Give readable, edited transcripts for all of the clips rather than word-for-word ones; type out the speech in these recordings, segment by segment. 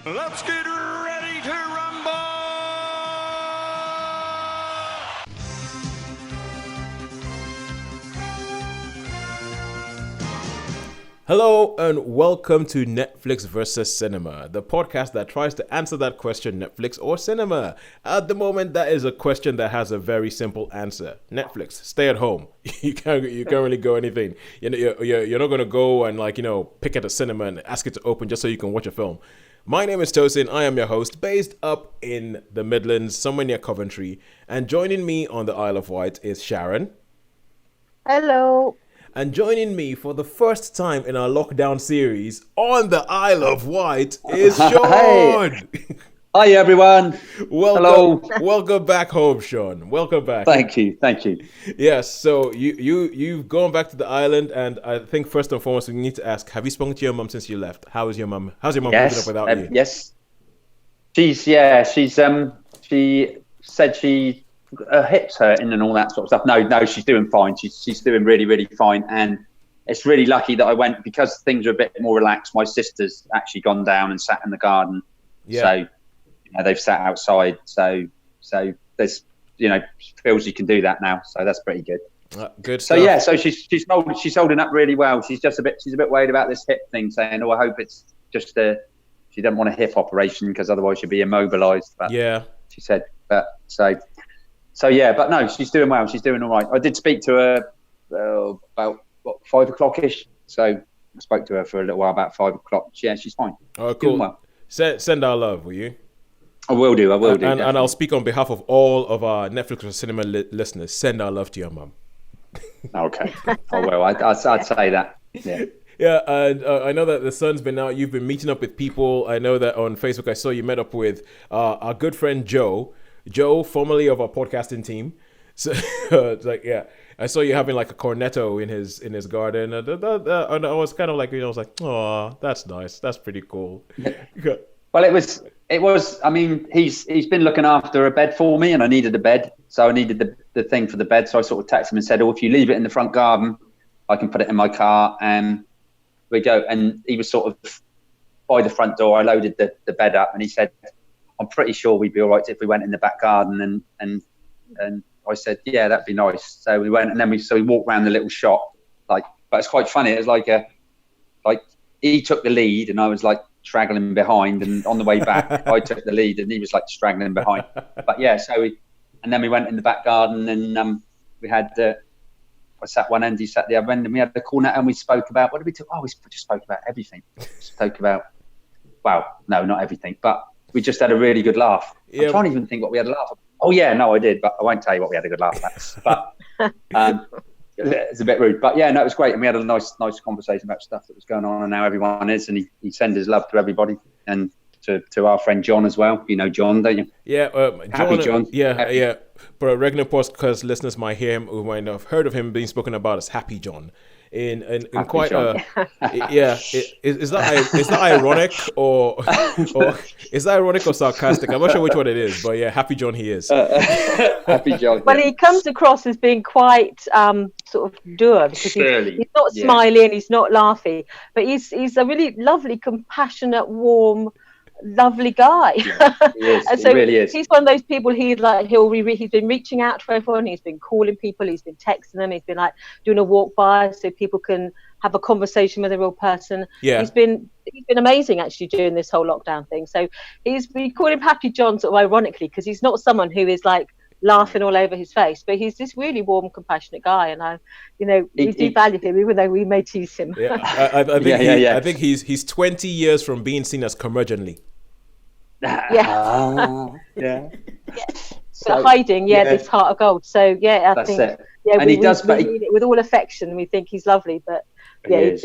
Let's get ready to rumble! Hello and welcome to Netflix versus Cinema, the podcast that tries to answer that question, Netflix or cinema. At the moment, that is a question that has a very simple answer. Netflix, stay at home. You can't really go anything. You're not going to go and pick at a cinema and ask it to open just so you can watch a film. My name is Tosin. I am your host, based up in the Midlands, somewhere near Coventry. And joining me on the Isle of Wight is Sharon. Hello. And joining me for the first time in our lockdown series on the Isle of Wight is Shaun. Hey. Hi, everyone. Hello. Welcome back home, Shaun. Welcome back. Thank you. Yes, so you've gone back to the island, and I think first and foremost we need to ask: have you spoken to your mum since you left? How's your mum keeping up without you? Yes. She said her hips hurting and all that sort of stuff. No, she's doing fine. She's doing really, really fine, and it's really lucky that I went because things are a bit more relaxed. My sister's actually gone down and sat in the garden, so they've sat outside. So there's feels you can do that now. So that's pretty good. Good stuff. So yeah, so she's holding up really well. She's a bit worried about this hip thing, saying, "Oh, I hope it's just she doesn't want a hip operation because otherwise she'll be immobilized." But yeah, she said, but so yeah, but no, she's doing well. She's doing all right. I did speak to her about 5 o'clock-ish. So I spoke to her for a little while about 5 o'clock. Yeah, she's fine. Oh, she's cool. Doing well. Send our love, will you? I will do. And I'll speak on behalf of all of our Netflix or cinema listeners. Send our love to your mum. Okay. I will. I'd say that. Yeah. Yeah, and I know that the sun's been out. You've been meeting up with people. I know that on Facebook I saw you met up with our good friend Joe, formerly of our podcasting team. So I saw you having like a cornetto in his garden, and I was kind of like, I was like, oh, that's nice. That's pretty cool. Well, it was. I mean, he's been looking after a bed for me, and I needed a bed, so I needed the thing for the bed. So I sort of texted him and said, "Oh, if you leave it in the front garden, I can put it in my car." And we go. And he was sort of by the front door. I loaded the bed up, and he said, "I'm pretty sure we'd be all right if we went in the back garden." And I said, "Yeah, that'd be nice." So we went, and then we walked around the little shop. But it's quite funny. It was like he took the lead, and I was like straggling behind, and on the way back I took the lead and he was like straggling behind. But yeah, and then we went in the back garden, and we had I sat one end, he sat the other end, and we had the corner, and we spoke about, what did we talk? We just spoke about everything. Spoke about, no, not everything, but we just had a really good laugh. I'm trying to even think what we had a laugh at. Oh yeah, no, I did, but I won't tell you what we had a good laugh at. But it's a bit rude, but yeah, no, it was great, and we had a nice conversation about stuff that was going on, and how everyone is, and he sends his love to everybody, and to our friend John as well. You know John, don't you? Yeah, Happy John. Yeah. For a regular podcast listeners might hear him, who might have heard of him being spoken about as Happy John. In quite John. Is that ironic or is that ironic or sarcastic? I'm not sure which one it is, but yeah, Happy John he is. Happy John. Well, he comes across as being quite sort of dour, because he's not smiley and he's not laughy, but he's a really lovely, compassionate, warm, lovely guy. Yeah, he is. And so he really is. He's one of those people. He's been reaching out to everyone. He's been calling people. He's been texting them. He's been like doing a walk by so people can have a conversation with a real person. Yeah. He's been amazing actually during this whole lockdown thing. So we call him Happy John sort of ironically, because he's not someone who is like laughing all over his face, but he's this really warm, compassionate guy, and we do value him, even though we may tease him. Yeah, I think he's 20 years from being seen as curmudgeonly. Yeah. Yeah. So, hiding, this heart of gold. So yeah, I think it. Yeah, and we he does, we mean it with all affection. We think he's lovely, but yeah.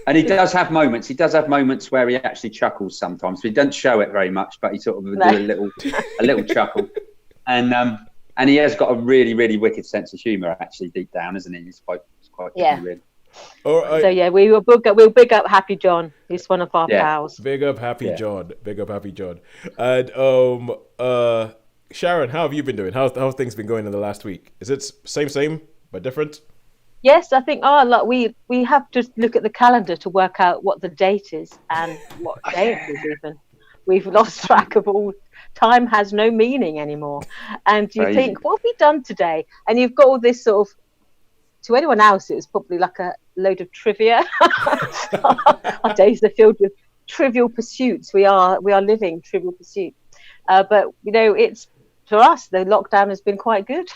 And he does have moments. He does have moments where he actually chuckles sometimes. He doesn't show it very much, but he sort of do a little chuckle. And he has got a really, really wicked sense of humour, actually, deep down, isn't he? He's quite really. So yeah, we'll big up Happy John. He's one of our pals. Big up Happy John. Big up Happy John. And Sharon, how have you been doing? How's things been going in the last week? Is it same but different? Yes, I think we have to look at the calendar to work out what the date is and what day it is even. we've lost track of all. Time has no meaning anymore. And you think, what have we done today? And you've got all this sort of, to anyone else, it was probably like a load of trivia. Our days are filled with trivial pursuits. We are living trivial pursuits. But, it's, for us, the lockdown has been quite good.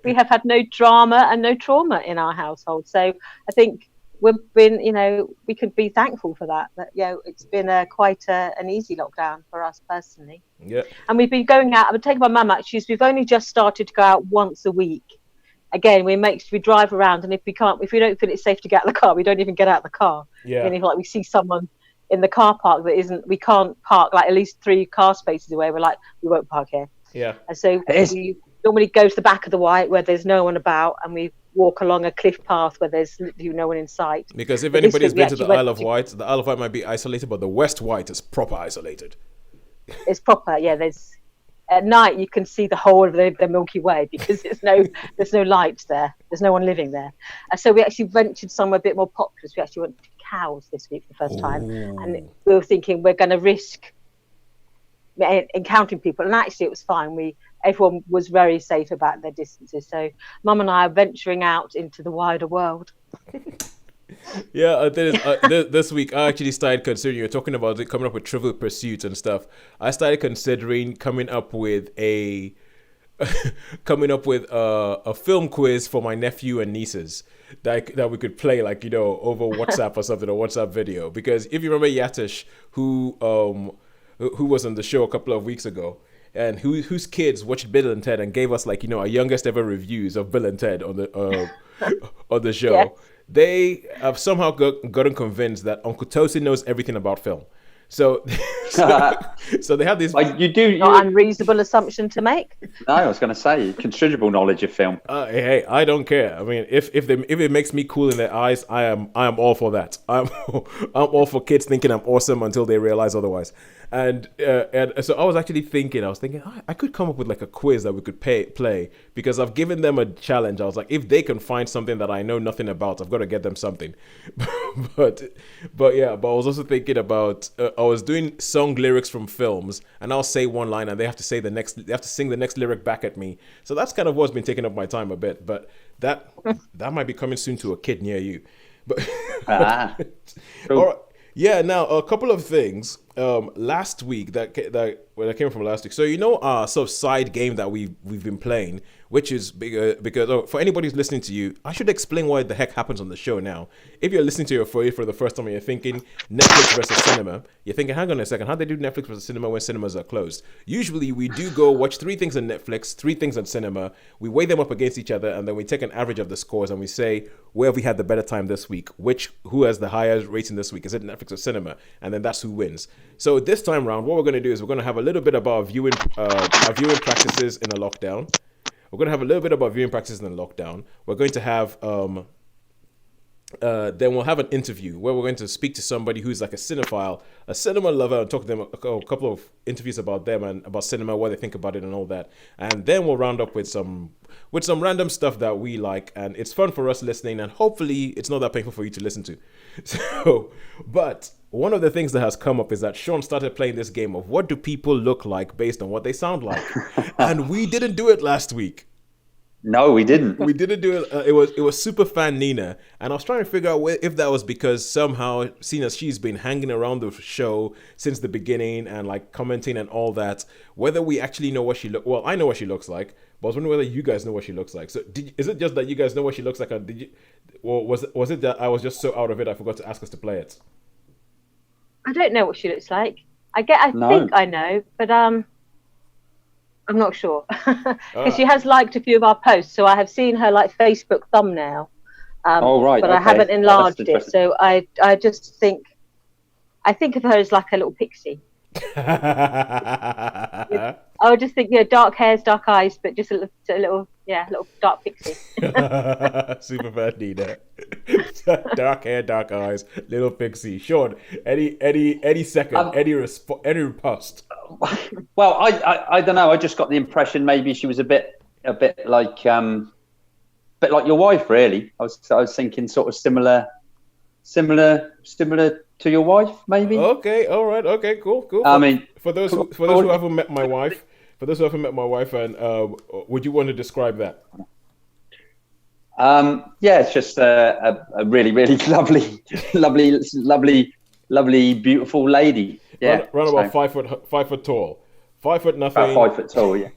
We have had no drama and no trauma in our household. So I think we've been, we could be thankful for that. But, it's been quite an easy lockdown for us personally. Yeah. And we've been going out. I'm taking my mum, actually. We've only just started to go out once a week. Again, we drive around, and if we don't feel it's safe to get out of the car, we don't even get out of the car. Yeah. And if we see someone in the car park we can't park like at least 3 car spaces away, we're like, we won't park here. Yeah. And so we normally go to the back of the white where there's no one about, and we walk along a cliff path where there's literally no one in sight. Because if anybody's been to the Isle of Wight, the Isle of Wight might be isolated, but the West Wight is proper isolated. It's proper, yeah. At night you can see the whole of the Milky Way because there's no light there. There's no one living there. So we actually ventured somewhere a bit more populous. We actually went to Cows this week for the first time, and we were thinking we're going to risk encountering people, and actually it was fine. Everyone was very safe about their distances. So Mum and I are venturing out into the wider world. Yeah, this week I actually started considering, you're talking about it, coming up with trivial pursuits and stuff. I started considering coming up with a film quiz for my nephew and nieces that we could play over WhatsApp or something, or WhatsApp video. Because if you remember Yatish, who was on the show a couple of weeks ago, and whose kids watched Bill and Ted and gave us our youngest ever reviews of Bill and Ted on the show. Yeah. They have somehow gotten convinced that Uncle Tosin knows everything about film. So they have this. Not unreasonable assumption to make. No, I was going to say considerable knowledge of film. Hey, I don't care. I mean, if it makes me cool in their eyes, I am all for that. I'm all for kids thinking I'm awesome until they realize otherwise. And so I was thinking I could come up with a quiz that we could play, because I've given them a challenge. I was like, if they can find something that I know nothing about, I've got to get them something. but I was also thinking about I was doing song lyrics from films, and I'll say one line and they have to sing the next lyric back at me. So that's kind of what's been taking up my time a bit, but that might be coming soon to a kid near you. But cool. All right. Yeah, now a couple of things last week that came from last week. So our sort of side game that we've been playing, which is because for anybody who's listening to you, I should explain what the heck happens on the show now. If you're listening to it for the first time and you're thinking Netflix versus cinema, you're thinking, hang on a second, how do they do Netflix versus cinema when cinemas are closed? Usually we do go watch 3 things on Netflix, 3 things on cinema, we weigh them up against each other, and then we take an average of the scores and we say, where have we had the better time this week? Who has the highest rating this week? Is it Netflix or cinema? And then that's who wins. So this time around, what we're going to do is we're going to have a little bit about viewing practices in a lockdown. We're going to have a little bit about viewing practices in a lockdown. We're going to have then we'll have an interview where we're going to speak to somebody who's like a cinephile, a cinema lover, and talk to them a couple of interviews about them and about cinema, what they think about it and all that. And then we'll round up with some random stuff that we like, and it's fun for us listening, and hopefully it's not that painful for you to listen to. So, but one of the things that has come up is that Shaun started playing this game of what do people look like based on what they sound like. And we didn't do it last week. No, we didn't. We didn't do it. It was super fan Nina, and I was trying to figure out if that was because somehow, seeing as she's been hanging around the show since the beginning and like commenting and all that, whether we actually know what she looks. Well, I know what she looks like, but I was wondering whether you guys know what she looks like. So, is it just that you guys know what she looks like, or was it that I was just so out of it I forgot to ask us to play it? I don't know what she looks like. I think I know, but I'm not sure, because she has liked a few of our posts, so I have seen her like Facebook thumbnail. Right, but okay. I haven't enlarged it, so I just think of her as like a little pixie. I would just think, dark hairs, dark eyes, but just a little dark pixie. Super fan Nina. Dark hair, dark eyes, little pixie. Shaun, any second, any riposte? Well, I don't know. I just got the impression maybe she was a bit like your wife, really. I was thinking sort of similar to your wife, maybe. Okay, all right, okay, cool. I mean, for those who haven't met my wife, and would you want to describe that? Yeah, it's just a really, really lovely, beautiful lady. Yeah, Run about 5 foot tall, 5 foot nothing. About 5 foot tall, yeah.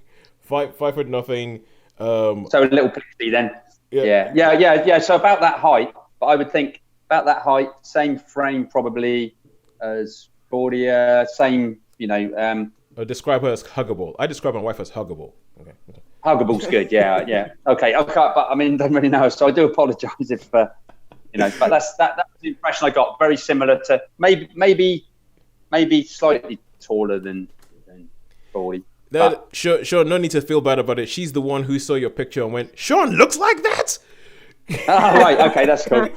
5 foot nothing. So a little pixie then. Yeah. So about that height, but I would think about that height, same frame probably as Claudia, same, Describe her as huggable. I describe my wife as huggable. Okay. Huggable's good, yeah. Okay, but I mean, don't really know, so I do apologise if, but that's the impression I got. Very similar to maybe slightly taller than Claudia. No, sure. No need to feel bad about it. She's the one who saw your picture and went, "Shaun looks like that." Oh, right. Okay, that's cool.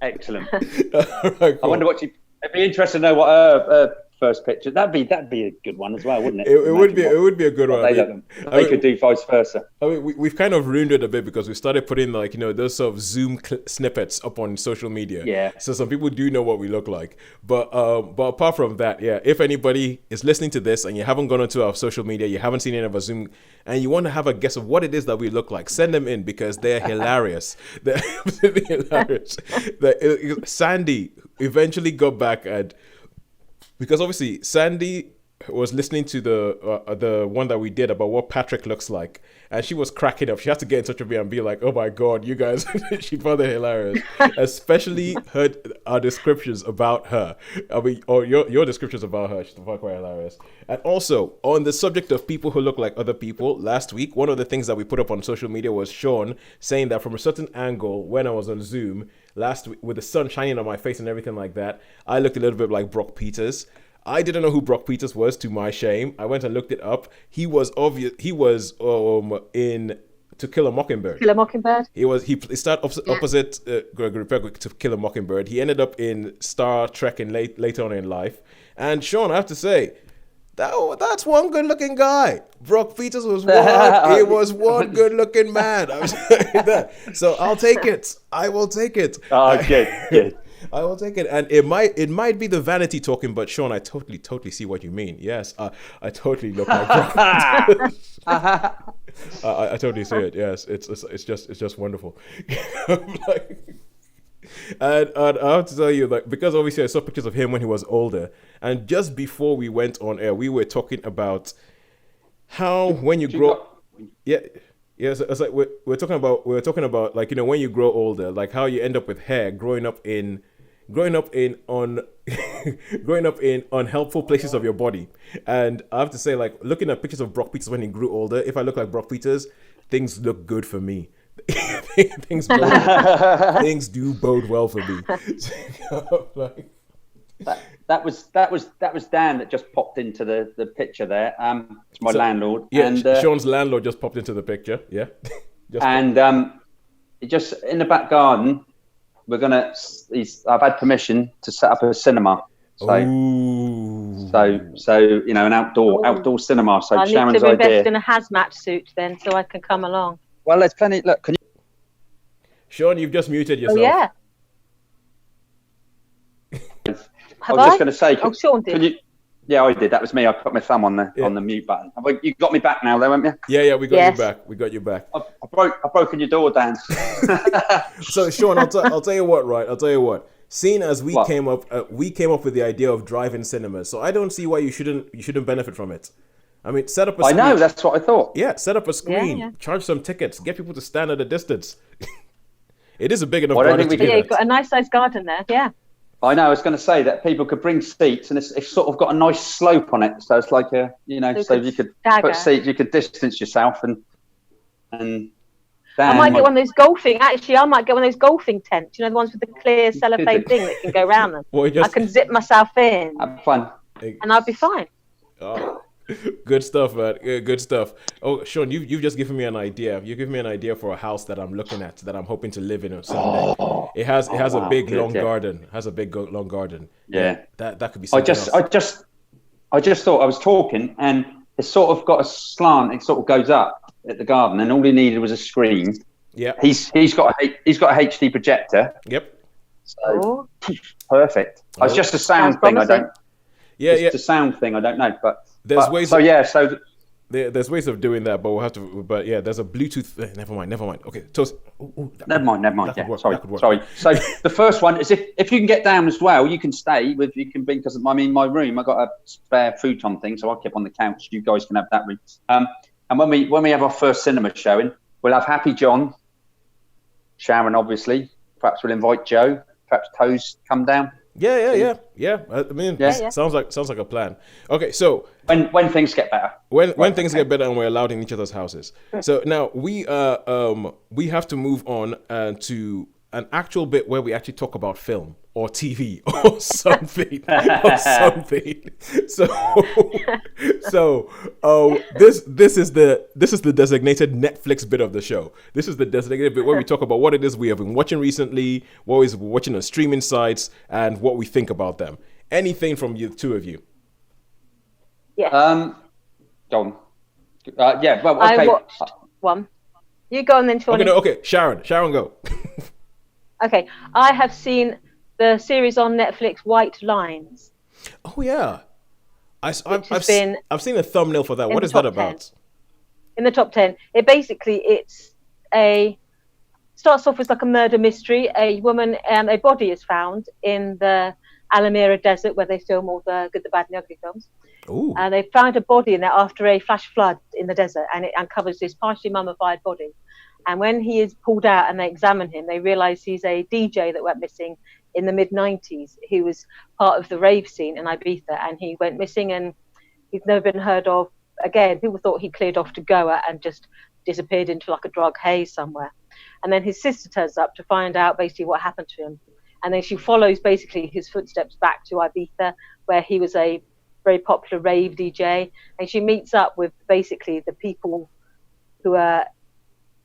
Excellent. Right, cool. I wonder what I'd be interested to know what her first picture. That'd be a good one as well, wouldn't it? It would be a good one. They could do vice versa. I mean, we've kind of ruined it a bit because we started putting those sort of Zoom snippets up on social media. Yeah. So some people do know what we look like. But apart from that, yeah, if anybody is listening to this and you haven't gone onto our social media, you haven't seen any of our Zoom, and you want to have a guess of what it is that we look like, send them in because they're hilarious. They're absolutely hilarious. Sandy eventually got back and. Because obviously Sandy was listening to the one that we did about what Patrick looks like, and she was cracking up. She had to get in touch with me and be like, "Oh my god, you guys!" She found it hilarious, especially our descriptions about her. I mean, or your descriptions about her. She's quite hilarious. And also on the subject of people who look like other people, last week one of the things that we put up on social media was Shaun saying that from a certain angle when I was on Zoom last week with the sun shining on my face and everything like that, I looked a little bit like Brock Peters. I didn't know who Brock Peters was, to my shame. I went and looked it up. He was in To Kill a Mockingbird. He started opposite Gregory Peck To Kill a Mockingbird. He ended up in Star Trek later on in life. And Shaun, I have to say, that's one good-looking guy. Brock Peters was one. He was one good-looking man. I'm saying that. So I'll take it. I will take it. Oh, good. I will take it, and it might be the vanity talking, but Shaun, I totally see what you mean. Yes, I totally look like Brock Peters. I totally see it. Yes, it's just wonderful. And I have to tell you, because obviously I saw pictures of him when he was older, and just before we went on air, we were talking about how when you grow, so it's like we're talking about when you grow older, like how you end up with hair growing up in unhelpful places of your body. And I have to say, like, looking at pictures of Brock Peters when he grew older, if I look like Brock Peters, things look good for me. things do bode well for me. That was Dan that just popped into the picture there. It's my landlord. Yeah, and Shaun's landlord just popped into the picture. Yeah. Just in the back garden, I've had permission to set up a cinema. So an outdoor cinema. So I Sharon's need to invest idea. in a hazmat suit then, so I can come along. Well, there's plenty. Look, can you? Shaun, you've just muted yourself. Oh yeah. I was just going to say. Shaun did. Can you? Yeah, I did. That was me. I put my thumb on the mute button. You got me back now, though, haven't you? Yeah, we got you back. We got you back. I've broken your door, Dan. So, Shaun, I'll tell you what, right? I'll tell you what. Seeing as we came up with the idea of drive-in cinemas, so I don't see why you shouldn't benefit from it. I mean, set up a screen. I know, that's what I thought. Yeah, set up a screen, charge some tickets, get people to stand at a distance. It is a big enough garden to do that. You've got a nice sized garden there, yeah. I know, I was going to say that people could bring seats and it's sort of got a nice slope on it. So it's like so you could put seats, you could distance yourself and I might get one of those golfing. Actually, I might get one of those golfing tents. You know, the ones with the clear cellophane thing that can go around them. I can zip myself in. Have fun. And I'll be fine. Oh, good stuff, man. Good stuff. Oh, Shaun, you've just given me an idea. You give me an idea for a house that I'm looking at, that I'm hoping to live in someday. It has a big long garden. It has a big long garden. Yeah. That could be something else. I just thought I was talking, and it's sort of got a slant. It sort of goes up at the garden, and all he needed was a screen. Yeah. He's got a HD projector. Yep. So perfect. It's just a sound Sounds thing. I promising. don't. Yeah, It's a sound thing. I don't know, but There's ways. So yeah, so There's ways of doing that, but we'll have to. But yeah, there's a Bluetooth. Never mind. Okay, Tosin. never mind. That could Yeah, work, sorry, that could work. sorry. So the first one is if you can get down as well, you can stay with. You can bring, because I mean, my room, I got a spare futon thing, so I'll keep on the couch. You guys can have that room. And when we have our first cinema showing, we'll have Happy John, Sharon, obviously. Perhaps we'll invite Joe. Perhaps Toes come down. Yeah. I mean, Yeah. sounds like a plan. Okay, so When things get better. when things get better and we're allowed in each other's houses. So now we have to move on to an actual bit where we actually talk about film or TV or something So this is the designated Netflix bit of the show. This is the designated bit where we talk about what it is we have been watching recently, what we're watching on streaming sites, and what we think about them. Anything from you, two of you? Yes. Go on. Yeah. Well, okay. I watched one. You go on then, Shaun. Okay. Sharon, go. Okay, I have seen the series on Netflix, White Lines. Oh yeah, I've been seen a thumbnail for that. What is that about? In the top 10, starts off with like a murder mystery. A woman, a body is found in the Alameda Desert where they film all the Good, the Bad, and the Ugly films. Ooh. And they found a body in there after a flash flood in the desert, and it uncovers this partially mummified body. And when he is pulled out and they examine him, they realise he's a DJ that went missing in the mid-90s. He was part of the rave scene in Ibiza, and he went missing and he's never been heard of again. People thought he cleared off to Goa and just disappeared into like a drug haze somewhere. And then his sister turns up to find out basically what happened to him. And then she follows basically his footsteps back to Ibiza, where he was a very popular rave DJ. And she meets up with basically the people who are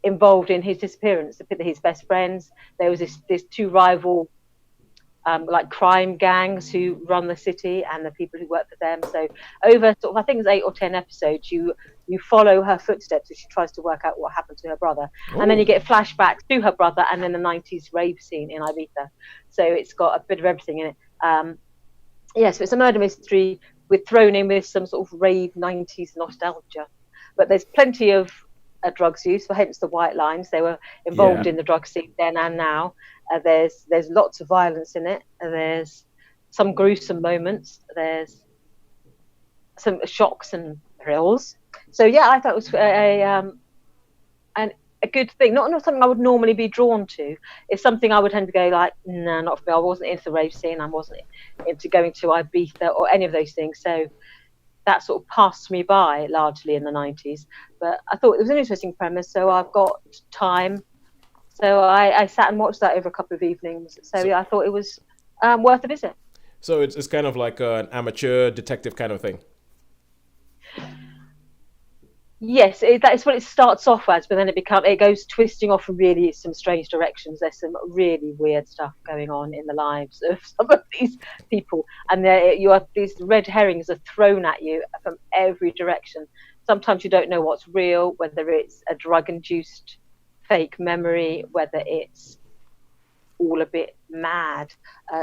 involved in his disappearance, his best friends. There was this two rival like crime gangs who run the city and the people who work for them. So over sort of, I think it's 8 or 10 episodes, you follow her footsteps as she tries to work out what happened to her brother. Ooh. And then you get flashbacks to her brother and then the 90s rave scene in Ibiza. So it's got a bit of everything in it. So it's a murder mystery thrown in with some sort of rave 90s nostalgia. But there's plenty of drugs use, for hence the White Lines. They were involved in the drug scene then and now. There's lots of violence in it. There's some gruesome moments. There's some shocks and thrills. So yeah, I thought it was a good thing. Not something I would normally be drawn to. It's something I would tend to go like, no, not for me. I wasn't into the rave scene. I wasn't into going to Ibiza or any of those things. So that sort of passed me by largely in the 90s. But I thought it was an interesting premise, so I've got time. So I sat and watched that over a couple of evenings. So yeah, I thought it was worth a visit. So it's kind of like an amateur detective kind of thing. Yes, that's what it starts off as, but then it goes twisting off in really some strange directions. There's some really weird stuff going on in the lives of some of these people, and these red herrings are thrown at you from every direction. Sometimes you don't know what's real, whether it's a drug-induced fake memory, whether it's all a bit mad.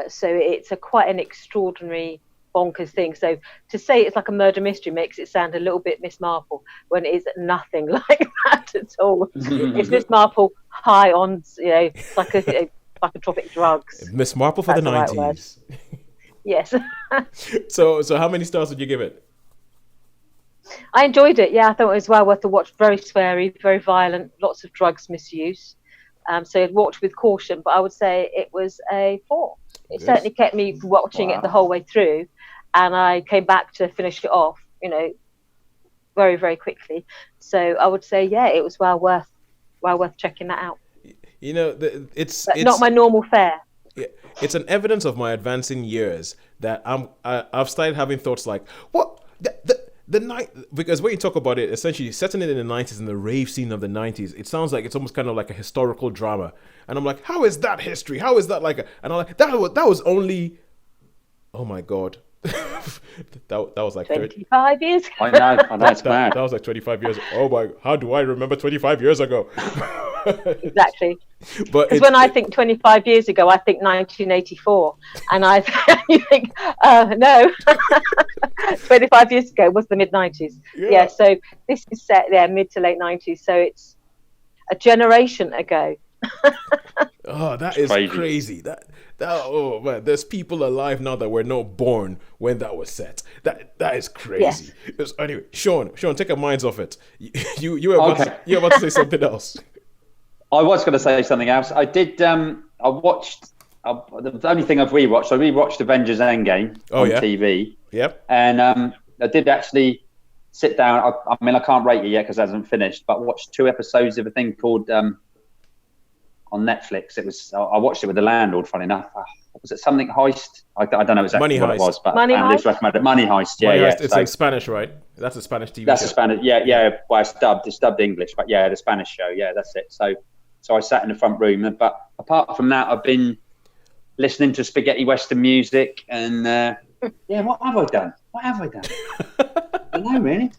So it's quite an extraordinary, bonkers thing. So to say it's like a murder mystery makes it sound a little bit Miss Marple, when it is nothing like that at all. It's Miss Marple high on, psychotropic drugs. Miss Marple for the 90s. Yes. So how many stars would you give it? I enjoyed it. Yeah, I thought it was well worth the watch. Very sweary, very violent, lots of drugs misuse. So I'd watch with caution, but I would say it was a 4. It certainly kept me watching it the whole way through, and I came back to finish it off, very, very quickly. So I would say, yeah, it was well worth checking that out. It's not my normal fare. Yeah, it's an evidence of my advancing years that I've started having thoughts like, what the night, because when you talk about it, essentially setting it in the 90s, in the rave scene of the 90s, it sounds like it's almost kind of like a historical drama. And I'm like, how is that history? How is that and I'm like, that was only, oh my God. that was like 25 years ago. I know, it's mad. That was like 25 years. Oh my, how do I remember 25 years ago? exactly. But Because when I think 25 years ago, I think 1984, and you think, no, 25 years ago was the mid 90s. Yeah. So this is set there mid to late 90s. So it's a generation ago. Oh, that is crazy. That oh man, there's people alive now that were not born when that was set. That is crazy. Yes. Anyway, Shaun, take our minds off it. You were about to say something else. I was going to say something else. I did. I watched. The only thing I've rewatched. I rewatched Avengers Endgame on TV. Yep. And I did actually sit down. I mean, I can't rate it yet because it hasn't finished. But watched 2 episodes of a thing called on Netflix. It was. I watched it with the landlord. Funny enough, was it something heist? I don't know exactly what it was, but Money Heist. Recommended Money Heist. Yeah, Money yeah. Heist. It's in Spanish, right? That's a Spanish TV. That's show. a Spanish. Yeah. Well, it's dubbed English, but yeah, the Spanish show. Yeah, that's it. So I sat in the front room, but apart from that, I've been listening to spaghetti western music, and what have I done? I don't know, really.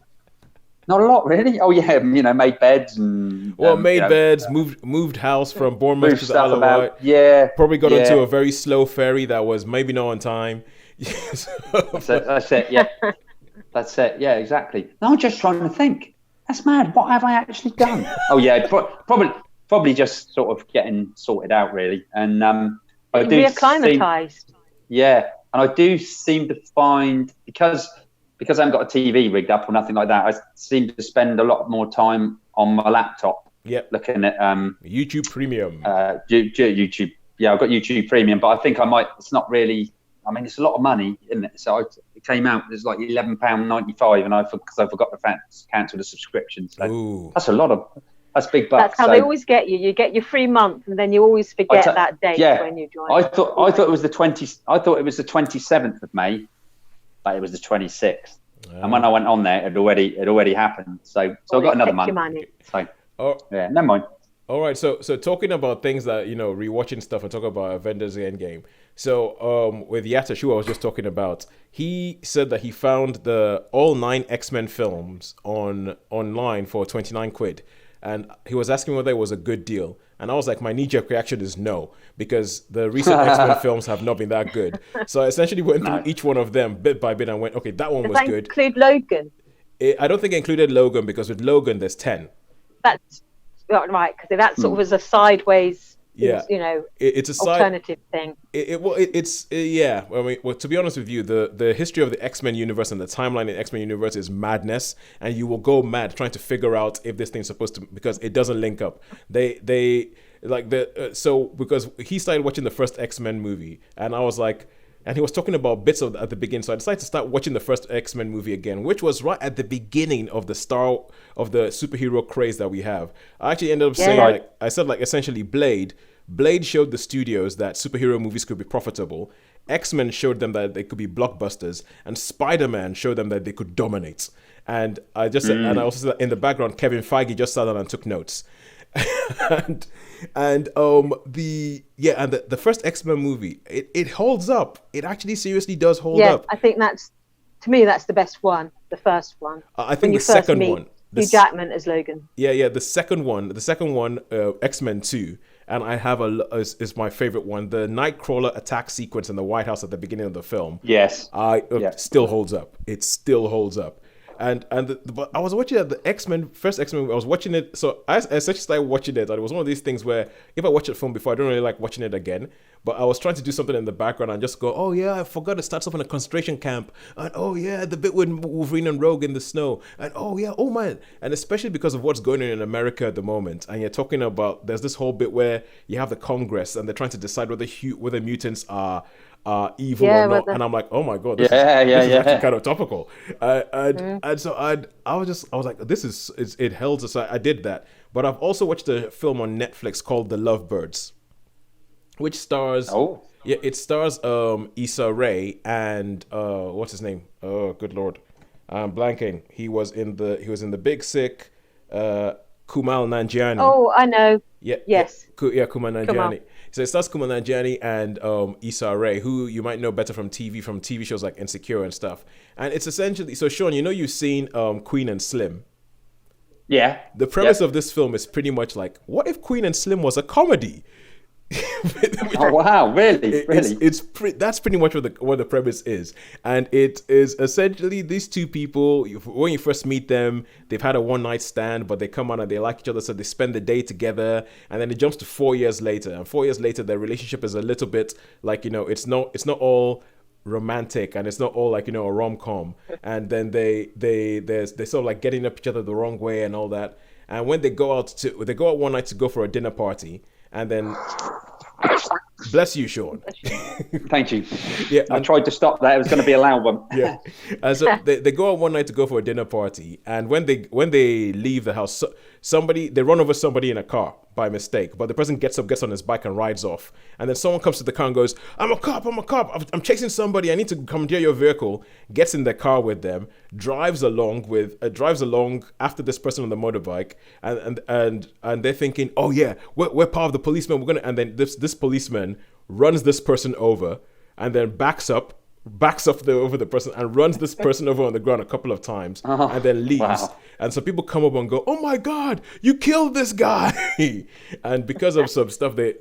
Not a lot, really. Oh yeah, made beds and beds, moved house from Bournemouth to the Isle of Wight. Yeah, probably got onto a very slow ferry that was maybe not on time. That's it. Yeah, that's it. Yeah, exactly. Now I'm just trying to think. That's mad. What have I actually done? Oh yeah, probably just sort of getting sorted out, really. And I do reacclimatized. And I do seem to find because I haven't got a TV rigged up or nothing like that, I seem to spend a lot more time on my laptop. Yep. Looking at YouTube Premium. YouTube. Yeah, I've got YouTube Premium, but I think I might. It's not really. I mean, it's a lot of money, isn't it? So it came out. It's like £11.95, and because I forgot to cancel the subscription. So that's a lot of. That's big bucks. That's how they always get you. You get your free month, and then you always forget that date when you join. I thought it was the 20th. I thought it was the 27th of May, but it was the 26th. And when I went on there, it had already happened. So I got another month. So never mind. All right. So talking about things that rewatching stuff and talking about Avengers Endgame. So with Yatta, who I was just talking about, he said that he found all 9 X-Men films online for 29 quid. And he was asking whether it was a good deal. And I was like, my knee-jerk reaction is no, because the recent X-Men films have not been that good. So I essentially went through each one of them bit by bit and went, okay, that one was good. Does that include Logan? I don't think it included Logan, because with Logan, there's 10. That's right, because that sort of was a sideways, it's a alternative thing. I mean, to be honest with you, the history of the X-Men universe and the timeline in the X-Men universe is madness, and you will go mad trying to figure out if this thing's supposed to, because it doesn't link up. Because he started watching the first X-Men movie, and I was like, and he was talking about bits at the beginning, so I decided to start watching the first X-Men movie again, which was right at the beginning of the superhero craze that we have. I actually ended up saying, essentially Blade showed the studios that superhero movies could be profitable. X-Men showed them that they could be blockbusters, and Spider-Man showed them that they could dominate. And I just said, and I also said in the background, Kevin Feige just sat down and took notes. The first X-Men movie, it holds up. It actually seriously does hold up. I think that's the best one, the first one. I think the second one, Hugh Jackman as Logan. The second one, X-Men 2, and I have is my favorite one. The Nightcrawler attack sequence in the White House at the beginning of the film. Yes, still holds up. It still holds up. But I was watching the first X-Men. I was watching it, so I essentially started watching it. And it was one of these things where if I watch a film before, I don't really like watching it again. But I was trying to do something in the background and just go, oh yeah, I forgot it starts off in a concentration camp, and oh yeah, the bit with Wolverine and Rogue in the snow, and oh yeah, oh man, and especially because of what's going on in America at the moment, and you're talking about there's this whole bit where you have the Congress and they're trying to decide whether mutants are evil or not, and I'm like, oh my god, this is actually kind of topical, and so I was like, it held us. I did that, but I've also watched a film on Netflix called The Lovebirds, which stars it stars Issa Rae and what's his name? Oh good lord, I'm blanking. He was in the Big Sick. Kumail Nanjiani. Oh, I know. Yes. Kumail Nanjiani. So it stars Kumail Nanjiani and Issa Rae, who you might know better from TV shows like Insecure and stuff. And it's essentially, so Shaun, you've seen Queen and Slim. Yeah. The premise of this film is pretty much like, what if Queen and Slim was a comedy? Oh wow! Really? That's pretty much what the premise is, and it is essentially these two people. When you first meet them, they've had a one-night stand, but they come on and they like each other, so they spend the day together, and then it jumps to 4 years later, and 4 years later, their relationship is a little bit like, it's not all romantic, and it's not all like, a rom-com, and then they sort of like getting up each other the wrong way and all that, and when they go out one night to go for a dinner party. And then, bless you, Shaun. Thank you. Yeah, I tried to stop that. It was going to be a loud one. Yeah. And so they go out one night to go for a dinner party, and when they leave the house, they run over somebody in a car by mistake, but the person gets on his bike and rides off, and then someone comes to the car and goes, I'm a cop, I'm chasing somebody, I need to commandeer your vehicle, gets in the car with them, drives along after this person on the motorbike, and they're thinking, oh yeah, we're part of the policemen, and then this policeman runs this person over, and then backs up over the person and runs this person over on the ground a couple of times, and then leaves. Wow. And so people come up and go, oh my God, you killed this guy. And because of some stuff, they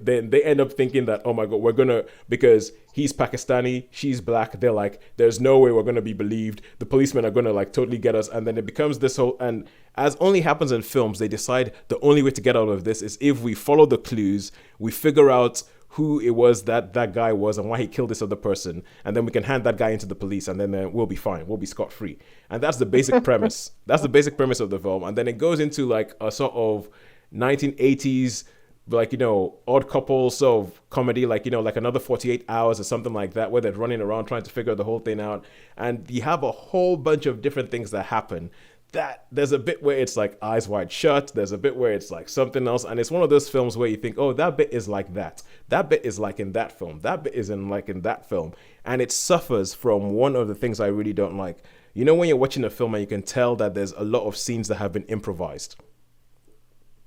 end up thinking that, oh my God, because he's Pakistani, she's black, they're like, there's no way we're going to be believed. The policemen are going to like totally get us. And then it becomes this whole, and as only happens in films, they decide the only way to get out of this is if we follow the clues, we figure out who it was that guy was and why he killed this other person, and then we can hand that guy into the police, and then we'll be fine, we'll be scot-free. And that's the basic premise. That's the basic premise of the film. And then it goes into like a sort of 1980s, like, odd couple sort of comedy, like, like Another 48 Hours or something like that, where they're running around trying to figure the whole thing out. And you have a whole bunch of different things that happen. That there's a bit where it's like Eyes Wide Shut, there's a bit where it's like something else, and it's one of those films where you think, oh, that bit is like that bit is like in that film, that bit is in that film, and it suffers from one of the things I really don't like. When you're watching a film and you can tell that there's a lot of scenes that have been improvised.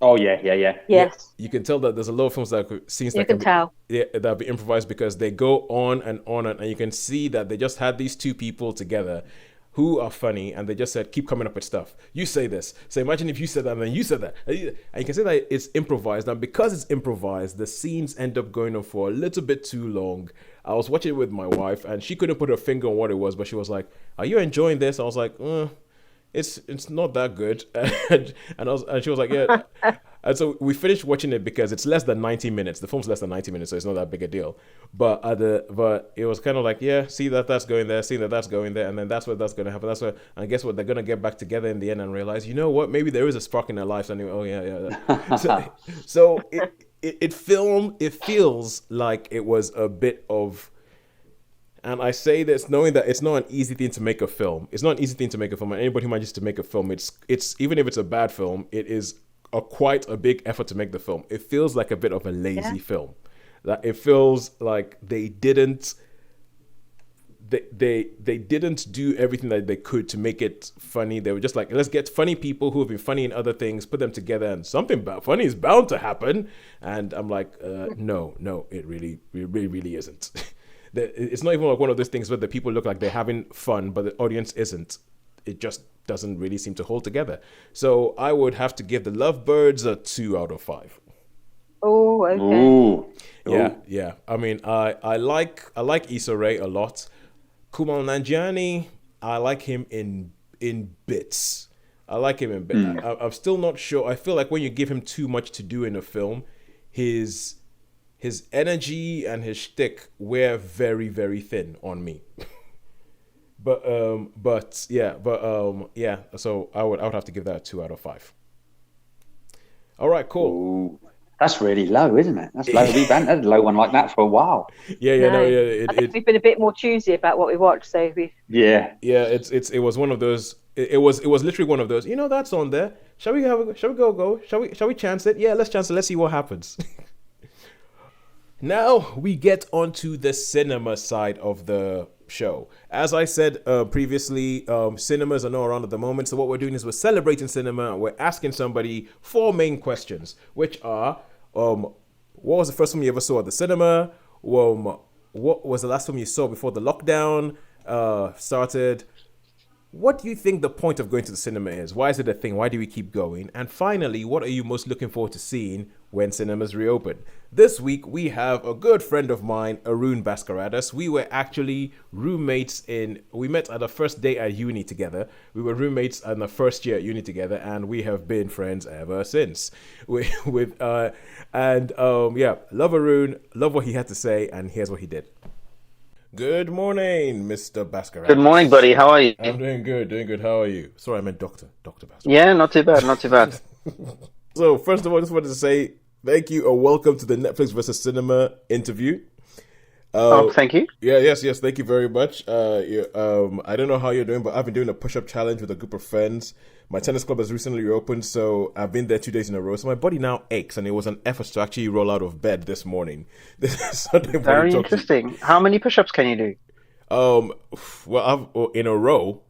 Oh yeah. Yes. You can tell that there's a lot of films scenes that that'll be improvised, because they go on, and you can see that they just had these two people together who are funny, and they just said, keep coming up with stuff. You say this. So imagine if you said that, and then you said that. And you can say that it's improvised. And because it's improvised, the scenes end up going on for a little bit too long. I was watching it with my wife, and she couldn't put her finger on what it was, but she was like, are you enjoying this? I was like, it's not that good. and she was like, yeah. And so we finished watching it because it's less than 90 minutes. The film's less than 90 minutes, so it's not that big a deal. But it was kind of like, yeah, see that's going there, see that's going there, and then that's going to happen. And guess what? They're going to get back together in the end and realize, you know what? Maybe there is a spark in their lives. And oh yeah. So it feels like it was a bit of. And I say this knowing that it's not an easy thing to make a film. It's not an easy thing to make a film. And anybody who manages to make a film, it's even if it's a bad film, it is quite a big effort to make the film. It feels like a bit of a lazy film. That it feels like they didn't do everything that they could to make it funny. They were just like, let's get funny people who have been funny in other things, put them together, and something funny is bound to happen. And I'm like, no, it really isn't. It's not even like one of those things where the people look like they're having fun, but the audience isn't. It just doesn't really seem to hold together. So I would have to give the Lovebirds a 2 out of 5. Oh, okay. Ooh. Yeah. I mean, I like Issa Rae a lot. Kumail Nanjiani, I like him in bits. I'm still not sure. I feel like when you give him too much to do in a film, his energy and his shtick wear very, very thin on me. But yeah. So I would have to give that a 2 out of 5. All right, cool. Ooh, that's really low, isn't it? That's low. We've had a low one like that for a while. I think we've been a bit more choosy about what we watch. So it was one of those. It was literally one of those. That's on there. Shall we go? Shall we chance it? Yeah, let's chance it. Let's see what happens. Now we get onto the cinema side of the show. As I said previously, cinemas are not around at the moment, so what we're doing is we're celebrating cinema. We're asking somebody 4 main questions, which are, what was the first film you ever saw at the cinema? What was the last film you saw before the lockdown started? what do you think the point of going to the cinema is? Why is it a thing? Why do we keep going? And finally, what are you most looking forward to seeing when cinemas reopen? This week, we have a good friend of mine, Aroon Baskaradas. We were actually roommates we met at the first day at uni together. We were roommates in the first year at uni together, and we have been friends ever since. Love Aroon, love what he had to say, and here's what he did. Good morning, Mr. Baskaradas. Good morning, buddy. How are you? I'm doing good. How are you? Sorry, I meant Dr. Baskaradas. Yeah, not too bad. So, first of all, I just wanted to say thank you and welcome to the Netflix versus Cinema interview. Thank you. Yes, thank you very much. I don't know how you're doing, but I've been doing a push-up challenge with a group of friends. My tennis club has recently reopened, so I've been there 2 days in a row. So my body now aches, and it was an effort to actually roll out of bed this morning. Very interesting. How many push-ups can you do? In a row.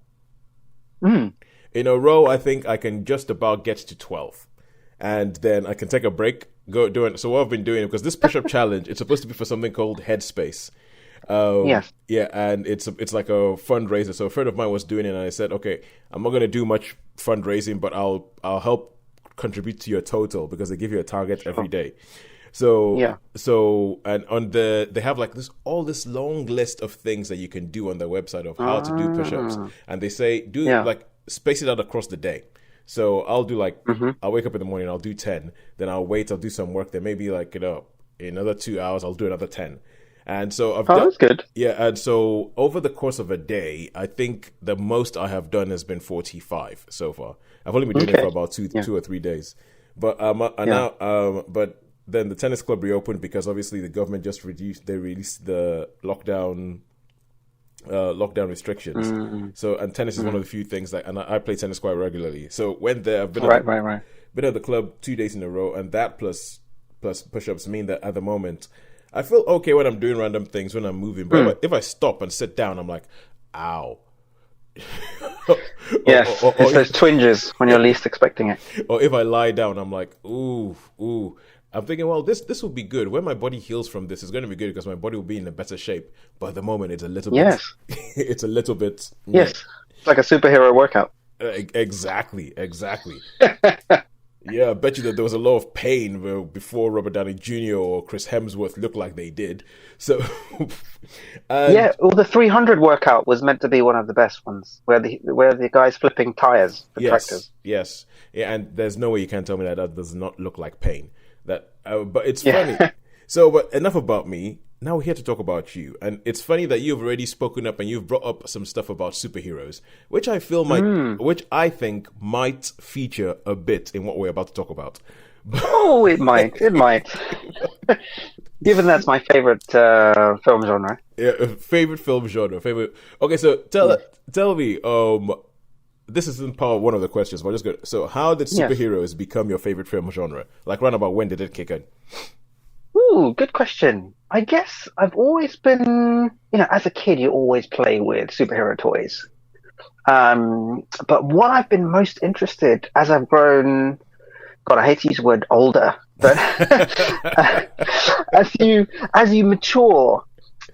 In a row, I think I can just about get to 12. And then I can take a break, go do it. So what I've been doing, because this push-up challenge, it's supposed to be for something called Headspace. Yes. Yeah, and it's like a fundraiser. So a friend of mine was doing it, and I said, okay, I'm not going to do much fundraising, but I'll help contribute to your total because they give you a target every day. So yeah. And on they have like all this long list of things that you can do on their website of how to do push-ups, and they say space it out across the day. So I'll do I'll wake up in the morning, I'll do 10, then I'll do some work, then maybe in another 2 hours I'll do another 10. And so that's good. Yeah, and so over the course of a day, I think the most I have done has been 45 so far. I've only been doing it for about 2 or 3 days. But but then the tennis club reopened because obviously the government just released the lockdown restrictions. So, and tennis is one of the few things and I play tennis quite regularly. So went there, I've been been at the club 2 days in a row, and that plus push-ups mean that at the moment I feel okay when I'm doing random things, when I'm moving. But if I stop and sit down, I'm like, ow. Yes, it's those twinges when you're least expecting it. Or if I lie down, I'm like, ooh. I'm thinking, well, this will be good. When my body heals from this, it's going to be good because my body will be in a better shape. But at the moment, it's a little bit... It's a little bit... Yes, it's like a superhero workout. Exactly. Yeah, I bet you that there was a lot of pain before Robert Downey Jr. or Chris Hemsworth looked like they did. So, the 300 workout was meant to be one of the best ones, where the guy's flipping tires for tractors. Yes, yeah, and there's no way you can tell me that does not look like pain. But it's funny. So, but enough about me. Now we're here to talk about you. And it's funny that you've already spoken up and you've brought up some stuff about superheroes, which I feel which I think might feature a bit in what we're about to talk about. Oh, it might. Given that's my favorite film genre. Yeah, favorite film genre. Okay, so tell me, this isn't part of one of the questions, but I'm just good. So how did superheroes become your favorite film genre? Like round about when did it kick in? Ooh, good question. I guess I've always been, as a kid, you always play with superhero toys. But what I've been most interested as I've grown, God, I hate to use the word older, but as you mature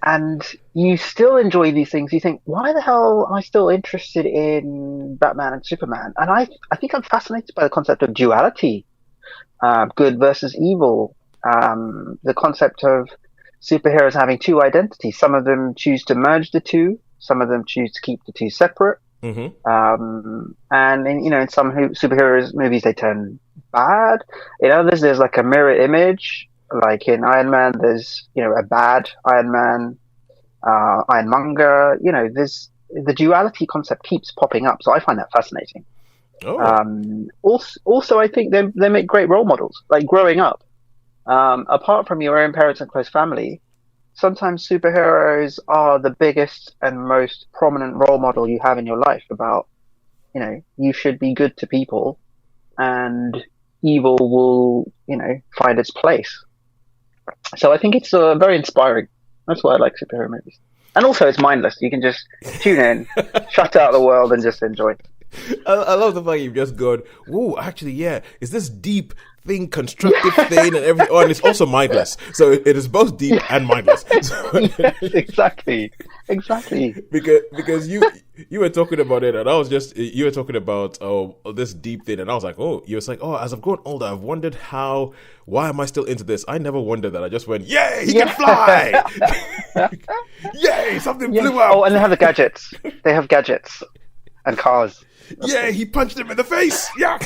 and you still enjoy these things, you think, why the hell am I still interested in Batman and Superman? And I think I'm fascinated by the concept of duality, good versus evil. The concept of superheroes having two identities. Some of them choose to merge the two. Some of them choose to keep the two separate. Mm-hmm. And in some superheroes movies, they turn bad. In others, there's like a mirror image. Like in Iron Man, there's a bad Iron Man, Ironmonger. There's the duality concept keeps popping up. So I find that fascinating. Also, I think they make great role models. Like growing up. Apart from your own parents and close family, sometimes superheroes are the biggest and most prominent role model you have in your life about, you should be good to people and evil will, find its place. So I think it's very inspiring. That's why I like superhero movies. And also it's mindless. You can just tune in, shut out the world and just enjoy. I love the fact you've just gone, whoa, actually, yeah, is this deep thing, constructive thing, and everything. Oh, and it's also mindless. So it is both deep and mindless. Yes, exactly. Because you were talking about it, and I was just you were talking about this deep thing, and I was like, you was like, as I've grown older, I've wondered why am I still into this? I never wondered that. I just went, yay, he can fly! Yay, something flew out! Oh, and they have the gadgets. They have gadgets and cars. Yay, he punched him in the face! Yeah.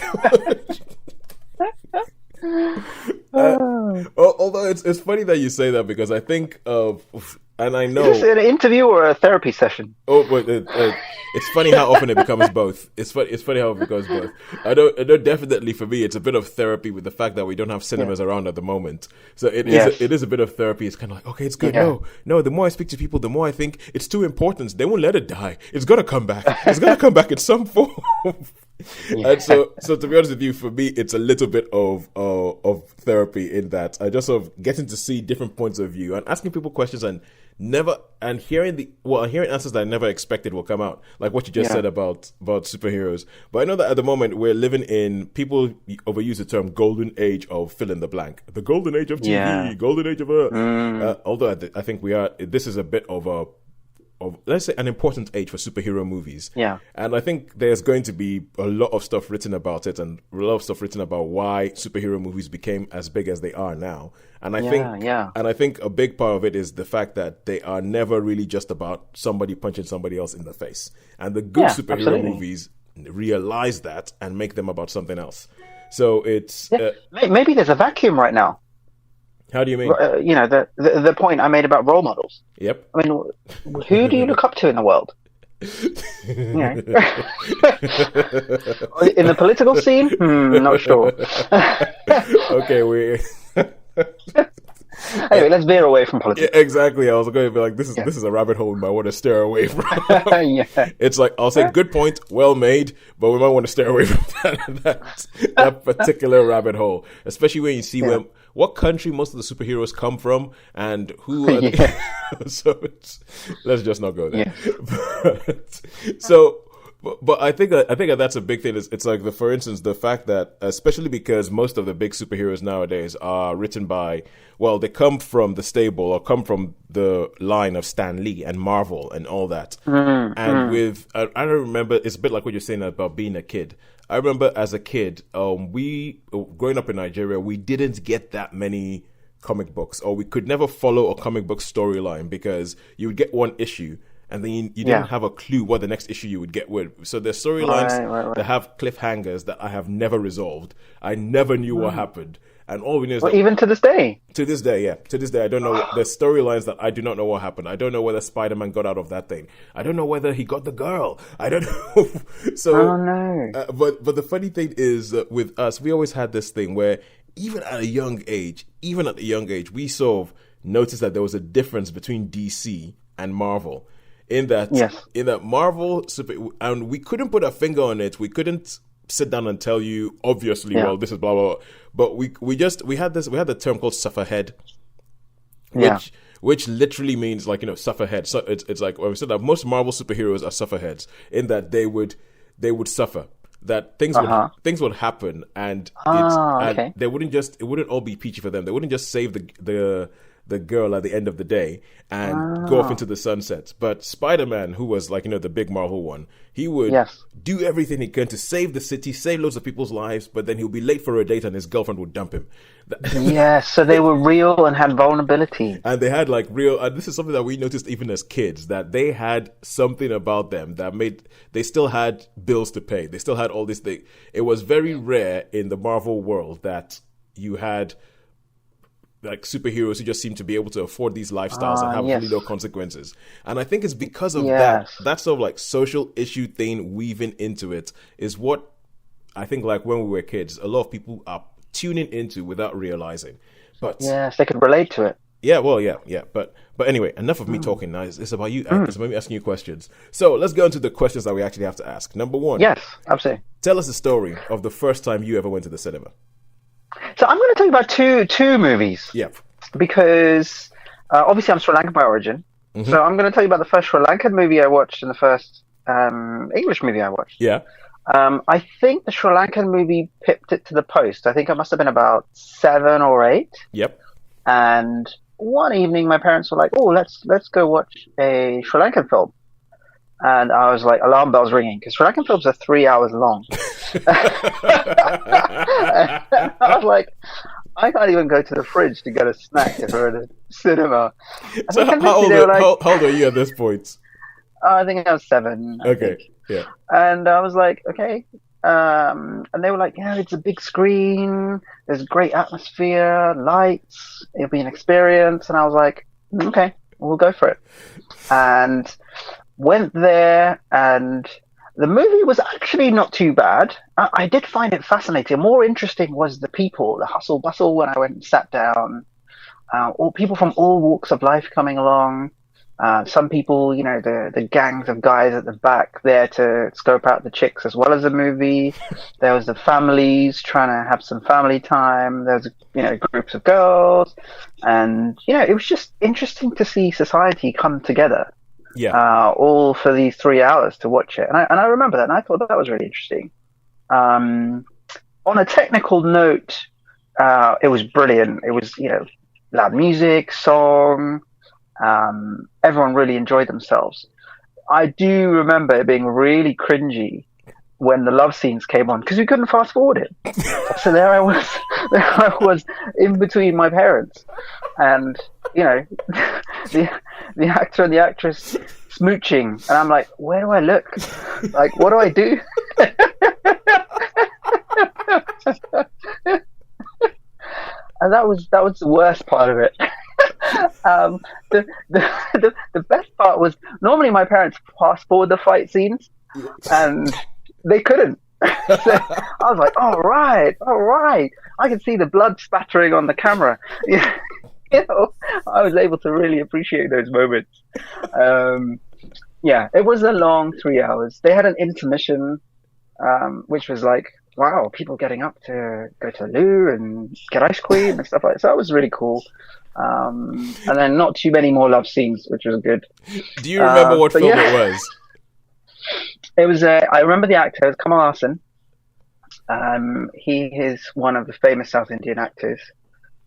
Although it's funny that you say that, because I think and I know, is this an interview or a therapy session? Oh, but it's funny how often it becomes both. It's funny how it becomes both. I know definitely for me, it's a bit of therapy with the fact that we don't have cinemas around at the moment. So it is a bit of therapy. It's kind of like, okay, it's good. Yeah. No. The more I speak to people, the more I think it's too important. They won't let it die. It's gonna come back. It's gonna come back in some form. And so to be honest with you, for me, it's a little bit of therapy in that I just sort of getting to see different points of view and asking people questions and hearing answers that I never expected will come out, like what you just said about superheroes. But I know that at the moment we're living in, people overuse the term golden age of fill in the blank, the golden age of TV, golden age of although I think this is a bit of let's say an important age for superhero movies. Yeah. And I think there's going to be a lot of stuff written about it and a lot of stuff written about why superhero movies became as big as they are now. And I think a big part of it is the fact that they are never really just about somebody punching somebody else in the face. And the good superhero movies realize that and make them about something else. So it's maybe there's a vacuum right now. How do you mean? The point I made about role models. Yep. I mean, who do you look up to in the world? In the political scene? Not sure. Okay, anyway, let's veer away from politics. Yeah, exactly. I was going to be like, this is a rabbit hole we might want to steer away from. It's like, I'll say, good point, well made, but we might want to steer away from that particular rabbit hole, especially when you see what country most of the superheroes come from and who are so let's just not go there. But I think that's a big thing. It's like for instance, the fact that especially because most of the big superheroes nowadays are written by, they come from the stable or come from the line of Stan Lee and Marvel and all that. I remember, it's a bit like what you're saying about being a kid. I remember as a kid, growing up in Nigeria, we didn't get that many comic books, or we could never follow a comic book storyline because you would get one issue and then you didn't have a clue what the next issue you would get with. So there's storylines that have cliffhangers that I have never resolved. I never knew what happened. And all we know is that even to this day. To this day, I don't know. There's storylines that I do not know what happened. I don't know whether Spider-Man got out of that thing. I don't know whether he got the girl. I don't know. So, but the funny thing is that with us, we always had this thing where even at a young age, we sort of noticed that there was a difference between DC and Marvel. In that Marvel, and we couldn't put a finger on it. We couldn't sit down and tell you, obviously, this is blah, blah, blah. But we had the term called sufferhead, which literally means like, sufferhead. So it's like, when we said that most Marvel superheroes are sufferheads in that they would suffer. That things would happen and it wouldn't all be peachy for them. They wouldn't just save the girl at the end of the day and go off into the sunset. But Spider-Man, who was like, the big Marvel one, he would do everything he can to save the city, save loads of people's lives, but then he'll be late for a date and his girlfriend would dump him. So they were real and had vulnerability. And they had like real, and this is something that we noticed even as kids, that they had something about them that they still had bills to pay. They still had all these things. It was very rare in the Marvel world that you had like superheroes who just seem to be able to afford these lifestyles and have really no consequences. And I think it's because of that sort of like social issue thing weaving into it is what I think like when we were kids, a lot of people are tuning into without realizing. But yes, they could relate to it. But anyway, enough of me talking now. It's about you. It's about me asking you questions. So let's go into the questions that we actually have to ask. Number one. Yes, absolutely. Tell us the story of the first time you ever went to the cinema. So I'm going to tell you about two movies. Yep. Because obviously I'm Sri Lankan by origin. So I'm going to tell you about the first Sri Lankan movie I watched and the first English movie I watched. Yeah. I think the Sri Lankan movie pipped it to the post. I think I must have been about 7 or 8. Yep. And one evening, my parents were like, "Oh, let's go watch a Sri Lankan film." And I was like, alarm bells ringing, because Sri Lankan films are 3 hours long. I was like, I can't even go to the fridge to get a snack if we're at a cinema. So how old are you at this point? I think I was 7. Okay, yeah. And I was like, okay. And they were like, yeah, it's a big screen. There's great atmosphere, lights. It'll be an experience. And I was like, okay, we'll go for it. And went there, and the movie was actually not too bad. I did find it fascinating. More interesting was the people, the hustle bustle when I went and sat down. All people from all walks of life coming along. Some people, you know, the gangs of guys at the back there to scope out the chicks as well as the movie. There was the families trying to have some family time. There was, you know, groups of girls. And, you know, it was just interesting to see society come together. Yeah. All for these 3 hours to watch it. And I remember that, and I thought that was really interesting. On a technical note, it was brilliant. It was, you know, loud music, song. Everyone really enjoyed themselves. I do remember it being really cringy when the love scenes came on, because we couldn't fast forward it. So there I was in between my parents, and, you know, the actor and the actress smooching, and I'm like, where do I look? Like, what do I do? And that was the worst part of it. The best part was, normally my parents fast forward the fight scenes, and they couldn't. So I was like, all right, I can see the blood spattering on the camera. You know, I was able to really appreciate those moments. Yeah, it was a long 3 hours. They had an intermission, which was like, wow, people getting up to go to the loo and get ice cream and stuff like that. So that was really cool. And then not too many more love scenes, which was good. Do you remember what film it was? It was, I remember the actor, it was Kamal Hassan. He is one of the famous South Indian actors.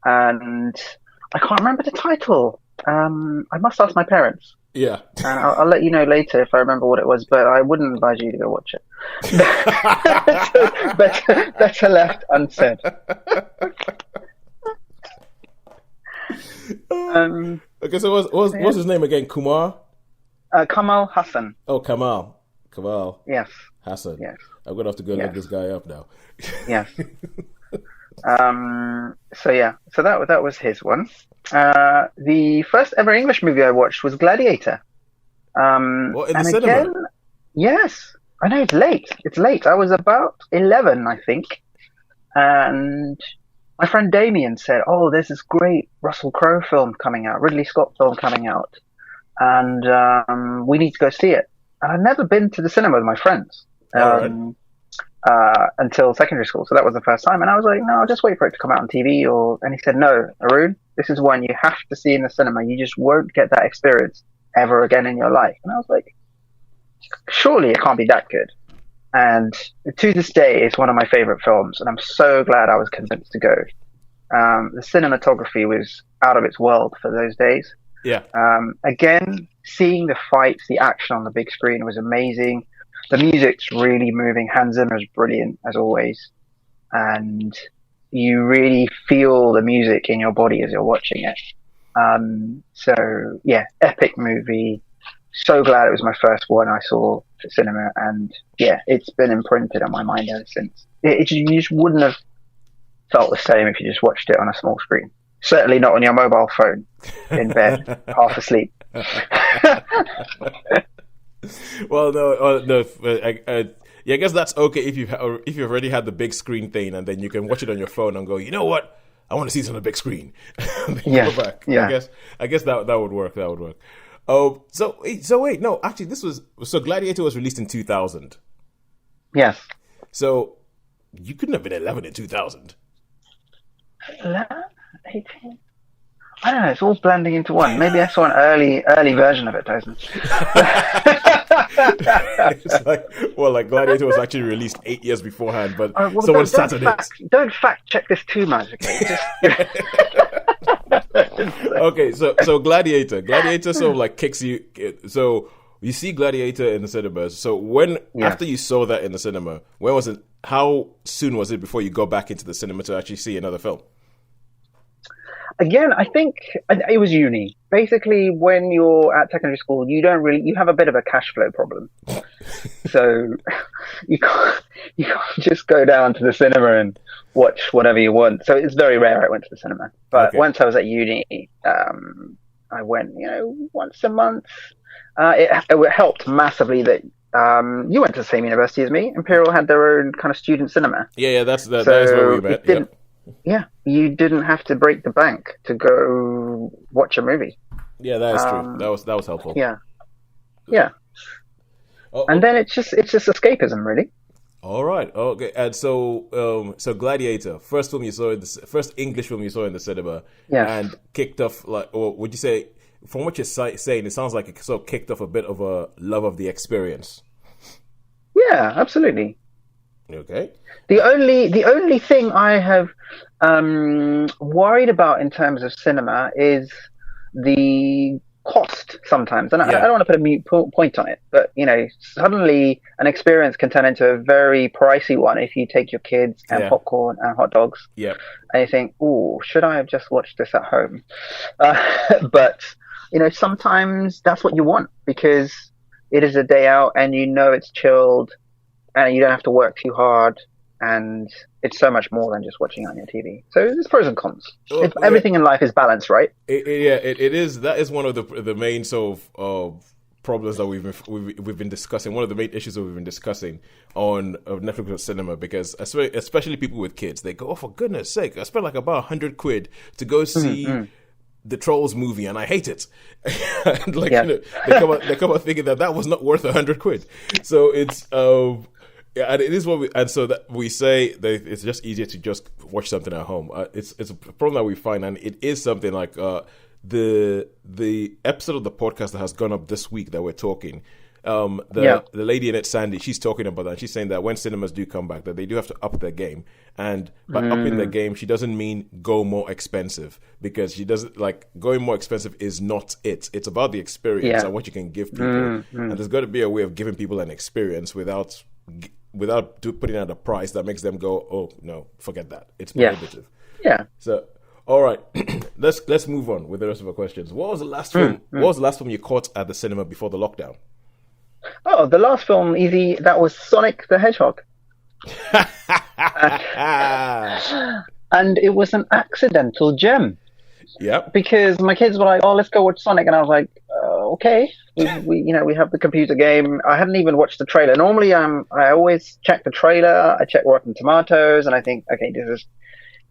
And I can't remember the title. I must ask my parents. Yeah. And I'll let you know later if I remember what it was, but I wouldn't advise you to go watch it. better left unsaid. Okay, so what's his name again? Kumar? Kamal Hassan. Oh, Kamal. Yes. Hassan. Yes. I'm gonna have to go look this guy up now. Yes. So that was his one. The first ever English movie I watched was Gladiator. In the cinema? Again, yes. I know it's late. I was about 11, I think. And my friend Damien said, "Oh, there's this great Russell Crowe film coming out, Ridley Scott film coming out, and we need to go see it." And I'd never been to the cinema with my friends until secondary school, so that was the first time. And I was like, "No, I'll just wait for it to come out on TV." And he said, "No, Aroon, this is one you have to see in the cinema. You just won't get that experience ever again in your life." And I was like, "Surely it can't be that good." And to this day, it's one of my favorite films, and I'm so glad I was convinced to go. The cinematography was out of its world for those days. Yeah. Again, seeing the fights, the action on the big screen was amazing. The music's really moving. Hans Zimmer's brilliant, as always. And you really feel the music in your body as you're watching it. So, yeah, epic movie. So glad it was my first one I saw at cinema, and yeah, it's been imprinted on my mind ever since. You just wouldn't have felt the same if you just watched it on a small screen. Certainly not on your mobile phone in bed, half asleep. Well, no. I guess that's okay if you've already had the big screen thing, and then you can watch it on your phone and go, you know what, I want to see this on the big screen. Yeah, go back. yeah. I guess that would work. That would work. Oh, so wait, no, actually, Gladiator was released in 2000. Yes. So you couldn't have been 11 in 2000. 11, 18. I don't know. It's all blending into one. Maybe I saw an early version of it, Tosin. It's like, well, like Gladiator was actually released 8 years beforehand, but someone don't sat on it. Don't fact check this too much. Okay? Okay, so Gladiator sort of like kicks you. So you see Gladiator in the cinemas. So after you saw that in the cinema, when was it? How soon was it before you go back into the cinema to actually see another film? Again, I think it was uni. Basically, when you're at secondary school, you have a bit of a cash flow problem. So you can't just go down to the cinema and watch whatever you want. So it's very rare I went to the cinema. But once I was at uni, I went, once a month. It helped massively that you went to the same university as me. Imperial had their own kind of student cinema. Yeah, that is where we met. Yeah, you didn't have to break the bank to go watch a movie. Yeah, that is true. That was helpful. Yeah. Oh, and then it's just escapism, really. All right. Okay. And so Gladiator, first English film you saw in the cinema, and kicked off or would you say, from what you're saying, it sounds like it sort of kicked off a bit of a love of the experience. Yeah, absolutely. Okay. The only thing I have worried about in terms of cinema is the cost sometimes, and I don't want to put a mute point on it, but suddenly an experience can turn into a very pricey one if you take your kids and popcorn and hot dogs. Yeah. And you think, "Oh, should I have just watched this at home?" But sometimes that's what you want because it is a day out and it's chilled. And you don't have to work too hard, and it's so much more than just watching it on your TV. So there's pros and cons. Everything in life is balanced, right? It is. That is one of the main sort of problems that we've been discussing. One of the main issues that we've been discussing on Netflix or cinema, because especially people with kids, they go, "Oh, for goodness sake, I spent like about £100 to go see." The Trolls movie, and I hate it. And they come out thinking that was not worth £100. So it's and it is so that we say that it's just easier to just watch something at home. It's a problem that we find, and it is something like the episode of the podcast that has gone up this week that we're talking. The lady in it, Sandy, she's talking about that. She's saying that when cinemas do come back, that they do have to up their game. And by upping the game, she doesn't mean go more expensive, because she doesn't going more expensive is not it. It's about the experience and what you can give people. And there's got to be a way of giving people an experience without putting out a price that makes them go, "Oh no, forget that. It's prohibitive." Yeah. So, all right, let's move on with the rest of our questions. What was the last film? What was the last film you caught at the cinema before the lockdown? Oh, the last film, easy. That was Sonic the Hedgehog. And it was an accidental gem. Yeah. Because my kids were like, "Oh, let's go watch Sonic," and I was like, "Okay." We have the computer game. I hadn't even watched the trailer. Normally, I always check the trailer. I check Rotten Tomatoes, and I think, okay, this is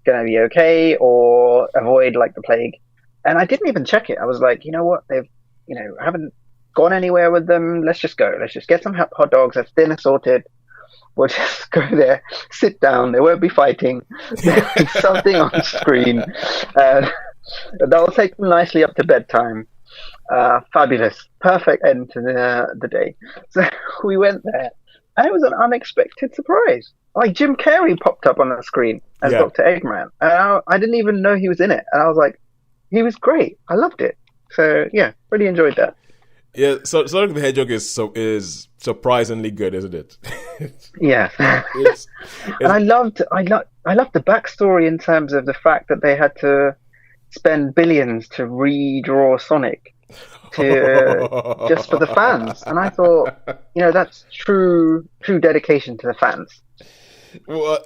gonna be okay, or avoid like the plague. And I didn't even check it. I was like, you know what? They've, I haven't gone anywhere with them. Let's just go. Let's just get some hot dogs. That's dinner sorted. We'll just go there, sit down. They won't be fighting. There'll be something on screen. That'll take them nicely up to bedtime. Fabulous. Perfect end to the day. So we went there, and it was an unexpected surprise. Like Jim Carrey popped up on the screen as Dr. Eggman. And I didn't even know he was in it. And I was like, he was great. I loved it. So yeah, really enjoyed that. Yeah, so Sonic the Hedgehog is surprisingly good, isn't it? Yeah. And I loved the backstory in terms of the fact that they had to spend billions to redraw Sonic just for the fans. And I thought, that's true dedication to the fans. Well,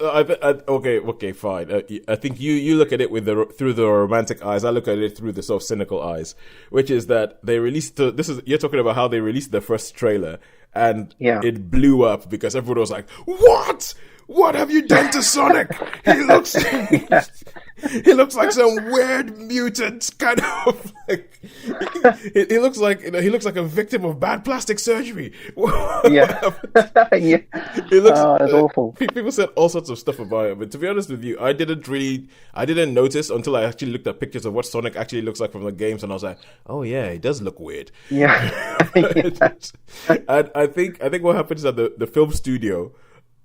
okay, fine. I think you look at it through the romantic eyes. I look at it through the sort of cynical eyes, which is that they released. You're talking about how they released the first trailer, and it blew up because everyone was like, "What? what have you done to Sonic? He looks he looks like some weird mutant kind of like he looks like he looks like a victim of bad plastic surgery. Yeah. Yeah. It looks, that's awful. People said all sorts of stuff about it, but to be honest with you, I didn't notice until I actually looked at pictures of what Sonic actually looks like from the games, and I was like, oh yeah, he does look weird. Yeah. And I think what happened is that the film studio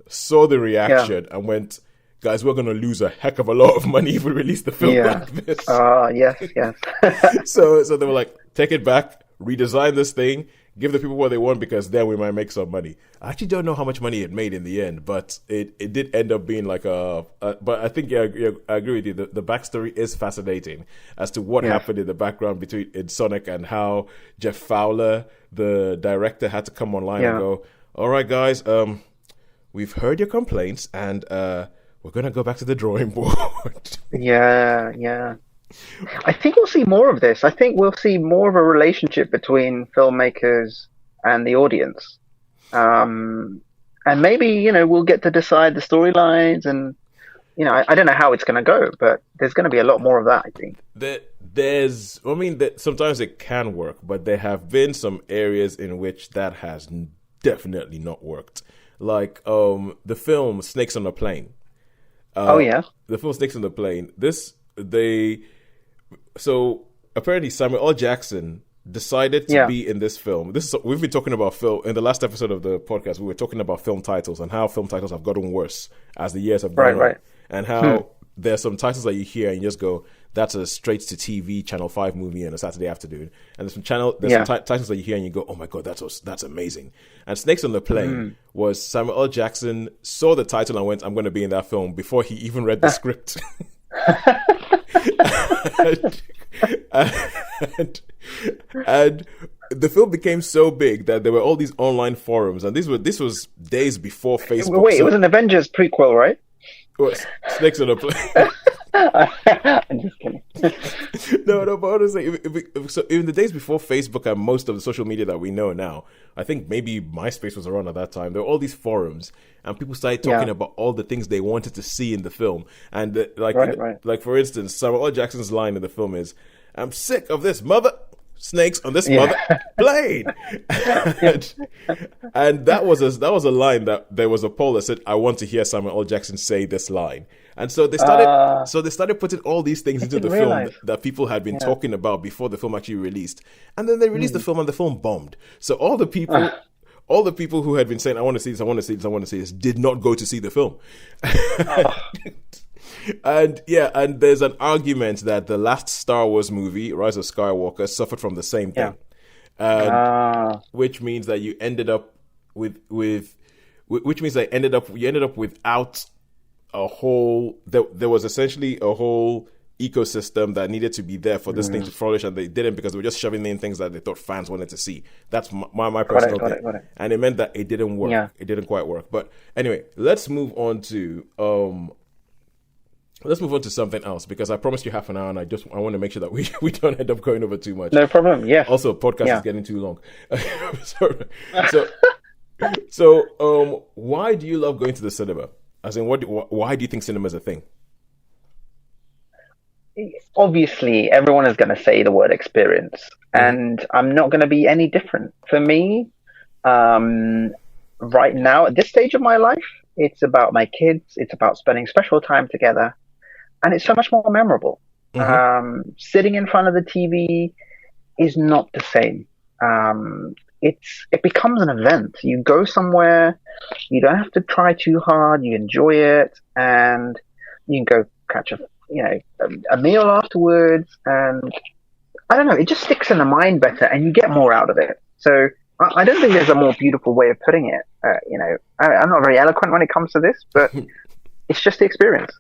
saw the reaction and went, guys, we're going to lose a heck of a lot of money if we release the film like this. Yes. So they were like, take it back, redesign this thing, give the people what they want, because then we might make some money. I actually don't know how much money it made in the end, but it did end up being like but I think, I agree with you. The backstory is fascinating as to what happened in the background in Sonic, and how Jeff Fowler, the director, had to come online and go, all right, guys, we've heard your complaints, and we're going to go back to the drawing board. Yeah. I think we'll see more of this. I think we'll see more of a relationship between filmmakers and the audience. And maybe, we'll get to decide the storylines, and, I don't know how it's going to go, but there's going to be a lot more of that, I think. Sometimes it can work, but there have been some areas in which that has definitely not worked. Like the film Snakes on a Plane. The film Snakes on the Plane. So apparently Samuel L. Jackson decided to be in this film. We've been talking about film in the last episode of the podcast. We were talking about film titles and how film titles have gotten worse as the years have gone on, and how there's some titles that you hear and you just go, that's a straight to TV Channel 5 movie on a Saturday afternoon. And there's some titles that you hear and you go, oh my god, that's amazing. And Snakes on the Plane was Samuel L. Jackson saw the title and went, I'm going to be in that film, before he even read the script. and the film became so big that there were all these online forums, and this was days before Facebook. Wait, it was an Avengers prequel, right? Snakes on a Plane. I'm just kidding. No, but honestly, so in the days before Facebook and most of the social media that we know now, I think maybe MySpace was around at that time. There were all these forums, and people started talking about all the things they wanted to see in the film. And like for instance, Samuel L. Jackson's line in the film is, "I'm sick of this mother snakes on this mother plane," and that was a line that there was a poll that said, "I want to hear Samuel L. Jackson say this line." And so they started putting all these things into the film that people had been talking about before the film actually released. And then they released the film, and the film bombed. So all the people who had been saying, I want to see this, did not go to see the film. And there's an argument that the last Star Wars movie, Rise of Skywalker, suffered from the same thing. Which means that you ended up you ended up without a whole, there was essentially a whole ecosystem that needed to be there for this thing to flourish, and they didn't, because they were just shoving in things that they thought fans wanted to see. That's my personal thing. Got it. And it meant that it didn't work. Yeah. It didn't quite work. But anyway, let's move on to something else, because I promised you half an hour, and I want to make sure that we don't end up going over too much. No problem. Yeah. Also, podcast is getting too long. So why do you love going to the cinema? As in, why do you think cinema is a thing? Obviously, everyone is going to say the word experience, and I'm not going to be any different. For me, right now, at this stage of my life, it's about my kids. It's about spending special time together, and it's so much more memorable. Sitting in front of the TV is not the same. It becomes an event. You go somewhere, you don't have to try too hard. You enjoy it, and you can go catch a meal afterwards. And I don't know, it just sticks in the mind better, and you get more out of it. So I don't think there's a more beautiful way of putting it. I'm not very eloquent when it comes to this, but it's just the experience.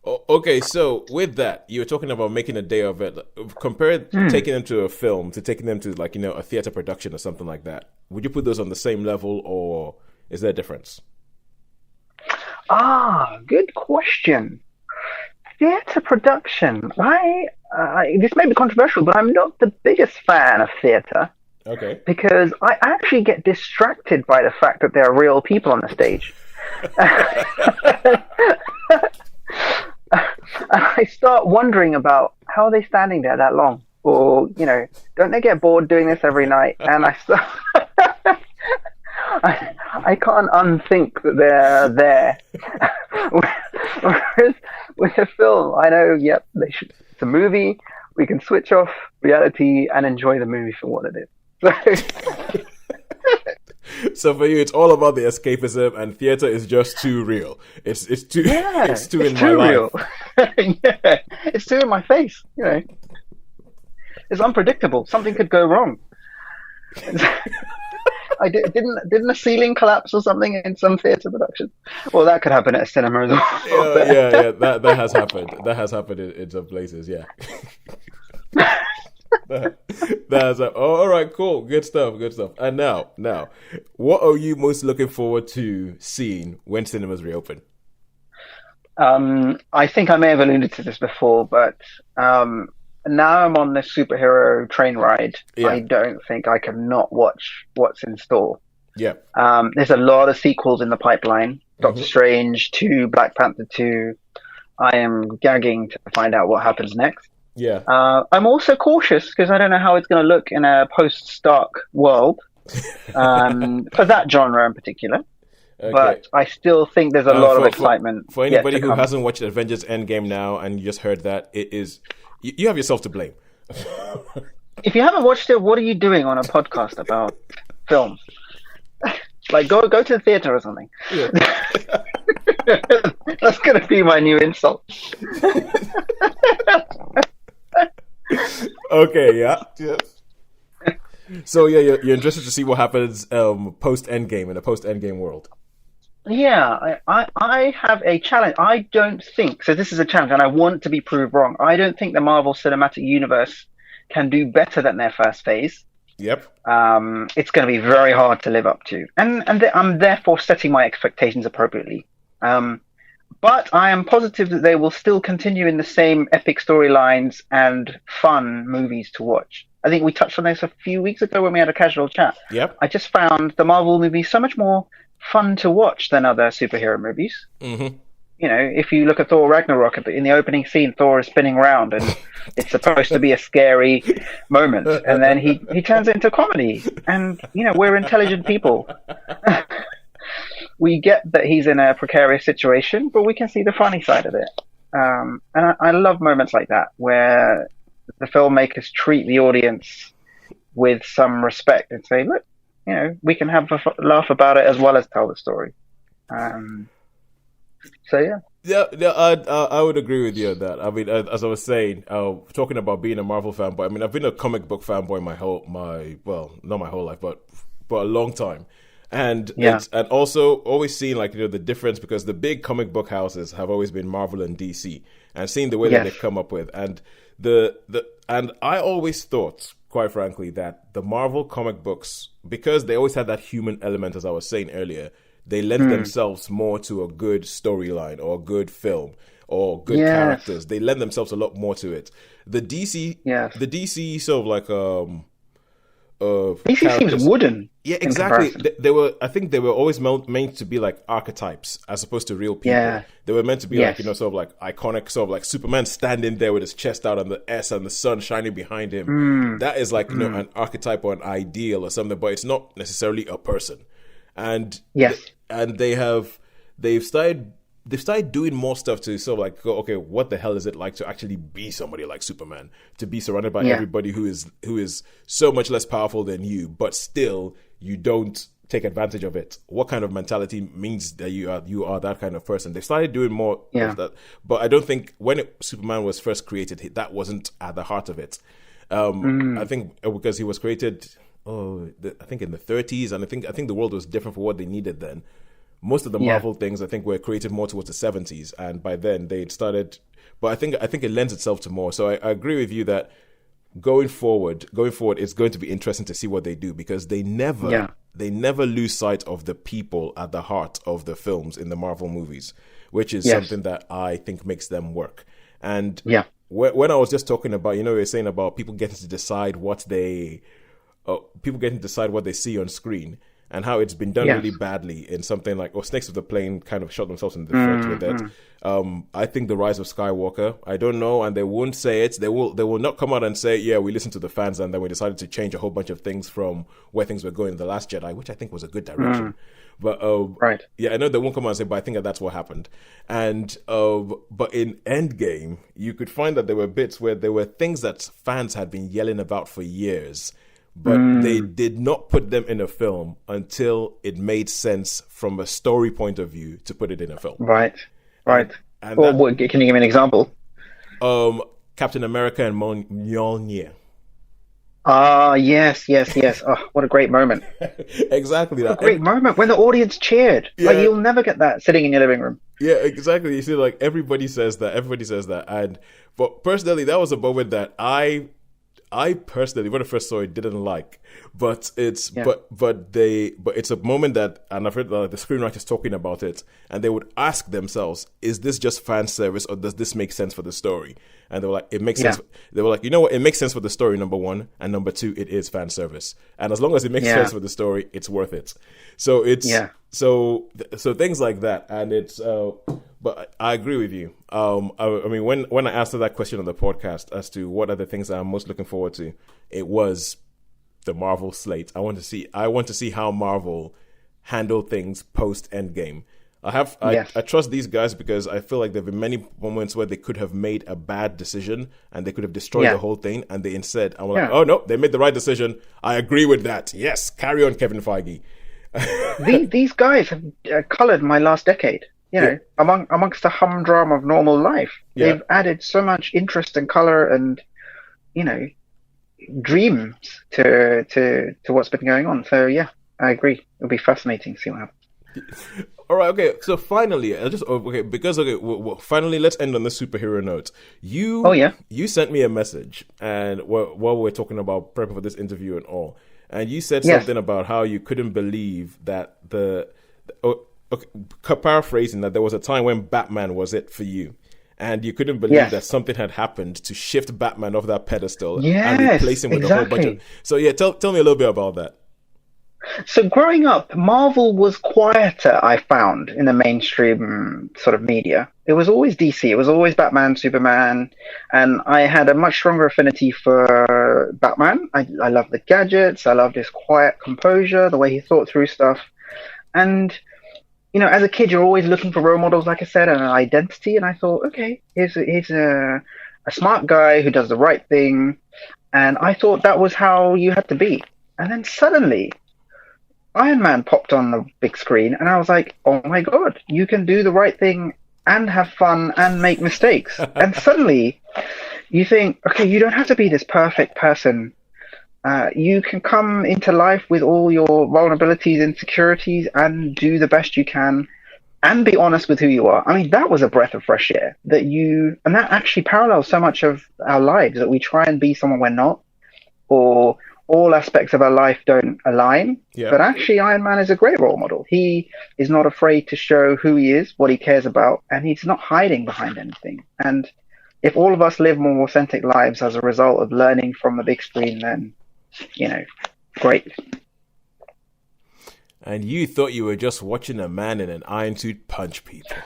Okay, so with that, you were talking about making a day of it. Compare taking them to a film to taking them to a theater production or something like that. Would you put those on the same level, or is there a difference? Good question. Theater production. This may be controversial, but I'm not the biggest fan of theater. Okay. Because I actually get distracted by the fact that there are real people on the stage. And I start wondering about how are they standing there that long, or don't they get bored doing this every night? And I start, I can't unthink that they're there. Whereas with a film, I know, yep, it's a movie. We can switch off reality and enjoy the movie for what it is. So for you, it's all about the escapism, and theater is just too real. It's too it's too in my real. life. Yeah, it's too in my face. It's unpredictable. Something could go wrong. Didn't a ceiling collapse or something in some theatre production? Well, that could happen at a cinema as well. Yeah. That has happened. That has happened in some places. Yeah. That's all right. Cool. Good stuff. And now, what are you most looking forward to seeing when cinemas reopen? I think I may have alluded to this before, but now I'm on this superhero train ride. Yeah. I don't think I can not watch what's in store. Yeah. There's a lot of sequels in the pipeline. Doctor Strange 2, Black Panther 2. I am gagging to find out what happens next. Yeah. I'm also cautious because I don't know how it's going to look in a post-Stark world for that genre in particular. Okay. But I still think there's a lot of excitement. For anybody who hasn't watched Avengers Endgame now and you just heard that, it is you have yourself to blame. If you haven't watched it, what are you doing on a podcast about film? Like go to the theater or something. Yeah. That's going to be my new insult. Okay, yeah. So you're interested to see what happens post Endgame in a post Endgame world. Yeah, I have a challenge. I don't think so. This is a challenge, and I want to be proved wrong. I don't think the Marvel Cinematic Universe can do better than their first phase. Yep. It's going to be very hard to live up to, and I'm therefore setting my expectations appropriately. But I am positive that they will still continue in the same epic storylines and fun movies to watch. I think we touched on this a few weeks ago when we had a casual chat. Yep. I just found the Marvel movies so much more fun to watch than other superhero movies. Mm-hmm. If you look at Thor Ragnarok, in the opening scene, Thor is spinning around and it's supposed to be a scary moment. And then he turns it into comedy. And, we're intelligent people. We get that he's in a precarious situation, but we can see the funny side of it. And I love moments like that where the filmmakers treat the audience with some respect and say, look, we can have a laugh about it as well as tell the story. So yeah. Yeah, I would agree with you on that. I mean, as I was saying, talking about being a Marvel fanboy. I mean, I've been a comic book fanboy not my whole life, but a long time. And and also always seeing the difference, because the big comic book houses have always been Marvel and DC, and seeing the way that they've come up with, and and I always thought, quite frankly, that the Marvel comic books, because they always had that human element, as I was saying earlier, they lend themselves more to a good storyline or a good film or good characters. They lend themselves a lot more to it. The DC sort of like DC seems wooden. Yeah, exactly. I think they were always meant to be like archetypes as opposed to real people. Yeah. They were meant to be like, sort of like iconic, sort of like Superman standing there with his chest out and the S and the sun shining behind him. That is like, an archetype or an ideal or something, but it's not necessarily a person. And they've started doing more stuff to sort of like go, okay, what the hell is it like to actually be somebody like Superman, to be surrounded by everybody who is so much less powerful than you, but still you don't take advantage of it. What kind of mentality means that you are that kind of person? They started doing more of that, but I don't think when Superman was first created, that wasn't at the heart of it. I think because he was created, I think in the 30s, and I think the world was different for what they needed then. Most of the Marvel things, I think, were created more towards the 70s, and by then they'd started. But I think it lends itself to more. So I agree with you that going forward, it's going to be interesting to see what they do, because they never lose sight of the people at the heart of the films in the Marvel movies, which is something that I think makes them work. And when I was just talking about, you were saying about people getting to decide what they see on screen. and how it's been done really badly in something like, or Snakes of the Plane kind of shot themselves in the foot with it. I think The Rise of Skywalker, I don't know, and they won't say it. They will not come out and say, yeah, we listened to the fans and then we decided to change a whole bunch of things from where things were going in The Last Jedi, which I think was a good direction. But right. Yeah, I know they won't come out and say, but I think that's what happened. And but in Endgame, you could find that there were bits where there were things that fans had been yelling about for years, but they did not put them in a film until it made sense from a story point of view to put it in a film. Right. And Well, can you give me an example? Captain America and Mjolnir. Yes. Oh, what a great moment. Exactly that. A great moment when the audience cheered. Yeah. Like, you'll never get that sitting in your living room. Yeah, exactly. You see, like, everybody says that. But personally, that was a moment that I personally, when I first saw it, didn't like. But it's it's a moment that, and I've heard the screenwriters talking about it, and they would ask themselves, is this just fan service or does this make sense for the story? And they were like, it makes sense. They were like, you know what? It makes sense for the story, number one, and number two, it is fan service. And as long as it makes sense for the story, it's worth it. So it's so things like that, and it's. But I agree with you. I mean, when I asked her that question on the podcast as to what are the things that I'm most looking forward to, it was the Marvel slate. I want to see how Marvel handle things post Endgame. I trust these guys because I feel like there have been many moments where they could have made a bad decision and they could have destroyed the whole thing, and they instead, I'm like, oh no, they made the right decision. I agree with that. Yes, carry on, Kevin Feige. These guys have coloured my last decade. You know, amongst the humdrum of normal life, they've added so much interest and colour and, you know, dreams to what's been going on. So yeah, I agree. It'll be fascinating to see what happens. All right, okay. So finally, finally, let's end on the superhero note. You sent me a message, and while we're talking about prepping for this interview and all, and you said something about how you couldn't believe that paraphrasing, that there was a time when Batman was it for you, and you couldn't believe that something had happened to shift Batman off that pedestal and replace him with a whole bunch of. So yeah, tell me a little bit about that. So growing up, Marvel was quieter, I found, in the mainstream sort of media. It was always DC. It was always Batman, Superman, and I had a much stronger affinity for Batman. I loved the gadgets. I loved his quiet composure, the way he thought through stuff. And, you know, as a kid, you're always looking for role models, like I said, and an identity. And I thought, okay, here's a smart guy who does the right thing. And I thought that was how you had to be. And then suddenly, Iron Man popped on the big screen, and I was like, oh my God, you can do the right thing and have fun and make mistakes. And suddenly you think, okay, you don't have to be this perfect person. You can come into life with all your vulnerabilities, insecurities, and do the best you can and be honest with who you are. I mean, that was a breath of fresh air and that actually parallels so much of our lives, that we try and be someone we're not, or all aspects of our life don't align. Yeah. But actually, Iron Man is a great role model. He is not afraid to show who he is, what he cares about, and he's not hiding behind anything. And if all of us live more authentic lives as a result of learning from the big screen, then, you know, great. And you thought you were just watching a man in an iron suit punch people.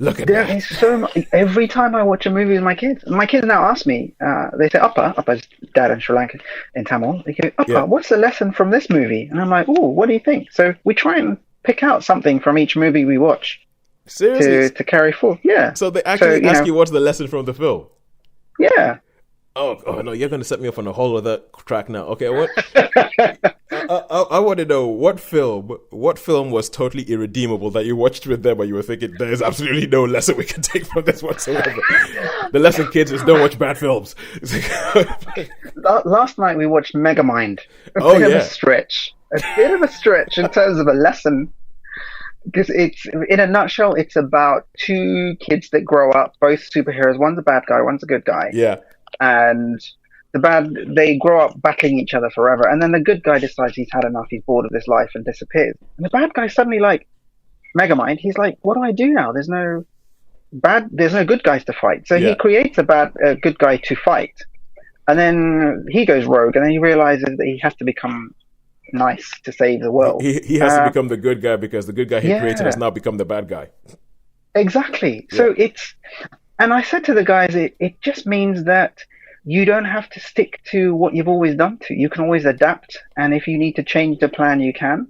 Look at there that. Is so much. Every time I watch a movie with my kids now ask me, they say, Uppa's dad in Sri Lanka, in Tamil, they go, Uppa, what's the lesson from this movie? And I'm like, oh, what do you think? So we try and pick out something from each movie we watch. Seriously? To carry forward. Yeah. So they actually ask you what's the lesson from the film? Yeah. Oh no, you're going to set me up on a whole other track now. Okay, what? I want to know what film was totally irredeemable that you watched with them and you were thinking there's absolutely no lesson we can take from this whatsoever. The lesson, kids, is don't watch bad films. Last night we watched Megamind. A bit of a stretch in terms of a lesson. Because it's, in a nutshell, it's about two kids that grow up, both superheroes. One's a bad guy, one's a good guy. Yeah. And they grow up battling each other forever. And then the good guy decides he's had enough, he's bored of this life and disappears. And the bad guy suddenly, like, Megamind, he's like, what do I do now? There's no good guys to fight. So he creates a good guy to fight. And then he goes rogue, and then he realizes that he has to become nice to save the world. He has to become the good guy because the good guy he created has now become the bad guy. Exactly. Yeah. So and I said to the guys, it just means that you don't have to stick to what you've always done to. You can always adapt. And if you need to change the plan, you can.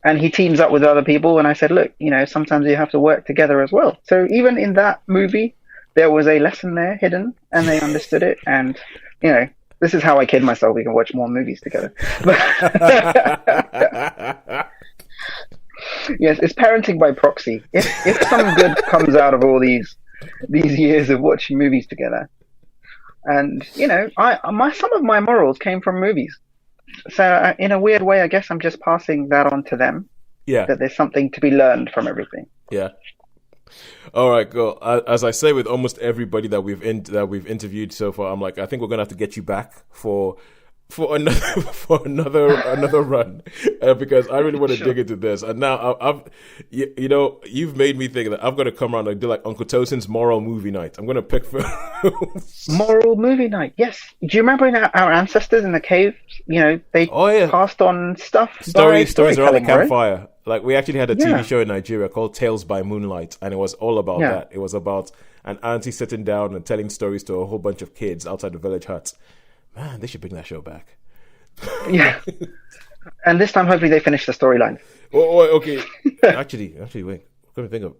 And he teams up with other people. And I said, look, sometimes you have to work together as well. So even in that movie, there was a lesson there hidden and they understood it. And, this is how I kid myself. We can watch more movies together. Yes, it's parenting by proxy. If some good comes out of all these years of watching movies together, and some of my morals came from movies. So in a weird way, I guess I'm just passing that on to them. Yeah, that there's something to be learned from everything. Yeah. All right, cool. As I say with almost everybody that we've interviewed so far, I'm like, I think we're gonna have to get you back for another run because I really want to dig into this. And now you've made me think that I've got to come around and do like Uncle Tosin's moral movie night. I'm going to pick for moral movie night. Yes. Do you remember in our ancestors in the caves? They passed on stuff. Stories around the campfire. Right? Like we actually had a TV show in Nigeria called Tales by Moonlight, and it was all about that. It was about an auntie sitting down and telling stories to a whole bunch of kids outside the village huts. Man, they should bring that show back. Yeah. And this time, hopefully, they finish the storyline. Okay. Actually, wait. What can I think of?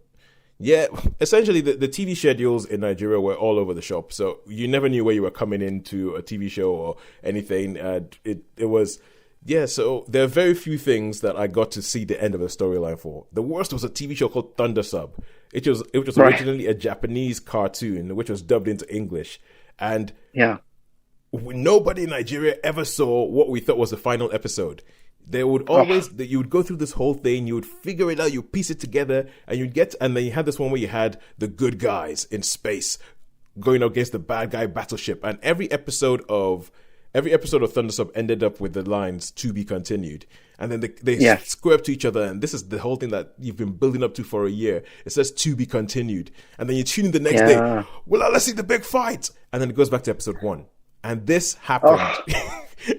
Yeah, essentially, the TV schedules in Nigeria were all over the shop. So you never knew where you were coming into a TV show or anything. It was... Yeah, so there are very few things that I got to see the end of a storyline for. The worst was a TV show called Thunder Sub. It was originally a Japanese cartoon, which was dubbed into English. And... nobody in Nigeria ever saw what we thought was the final episode. They would always, you would go through this whole thing, you would figure it out, you piece it together, and then you had this one where you had the good guys in space going against the bad guy battleship, and every episode of Thunder Sub ended up with the lines "to be continued," and then they square up to each other, and this is the whole thing that you've been building up to for a year. It says "to be continued," and then you tune in the next day. Well, let's see the big fight, and then it goes back to episode 1. And this happened.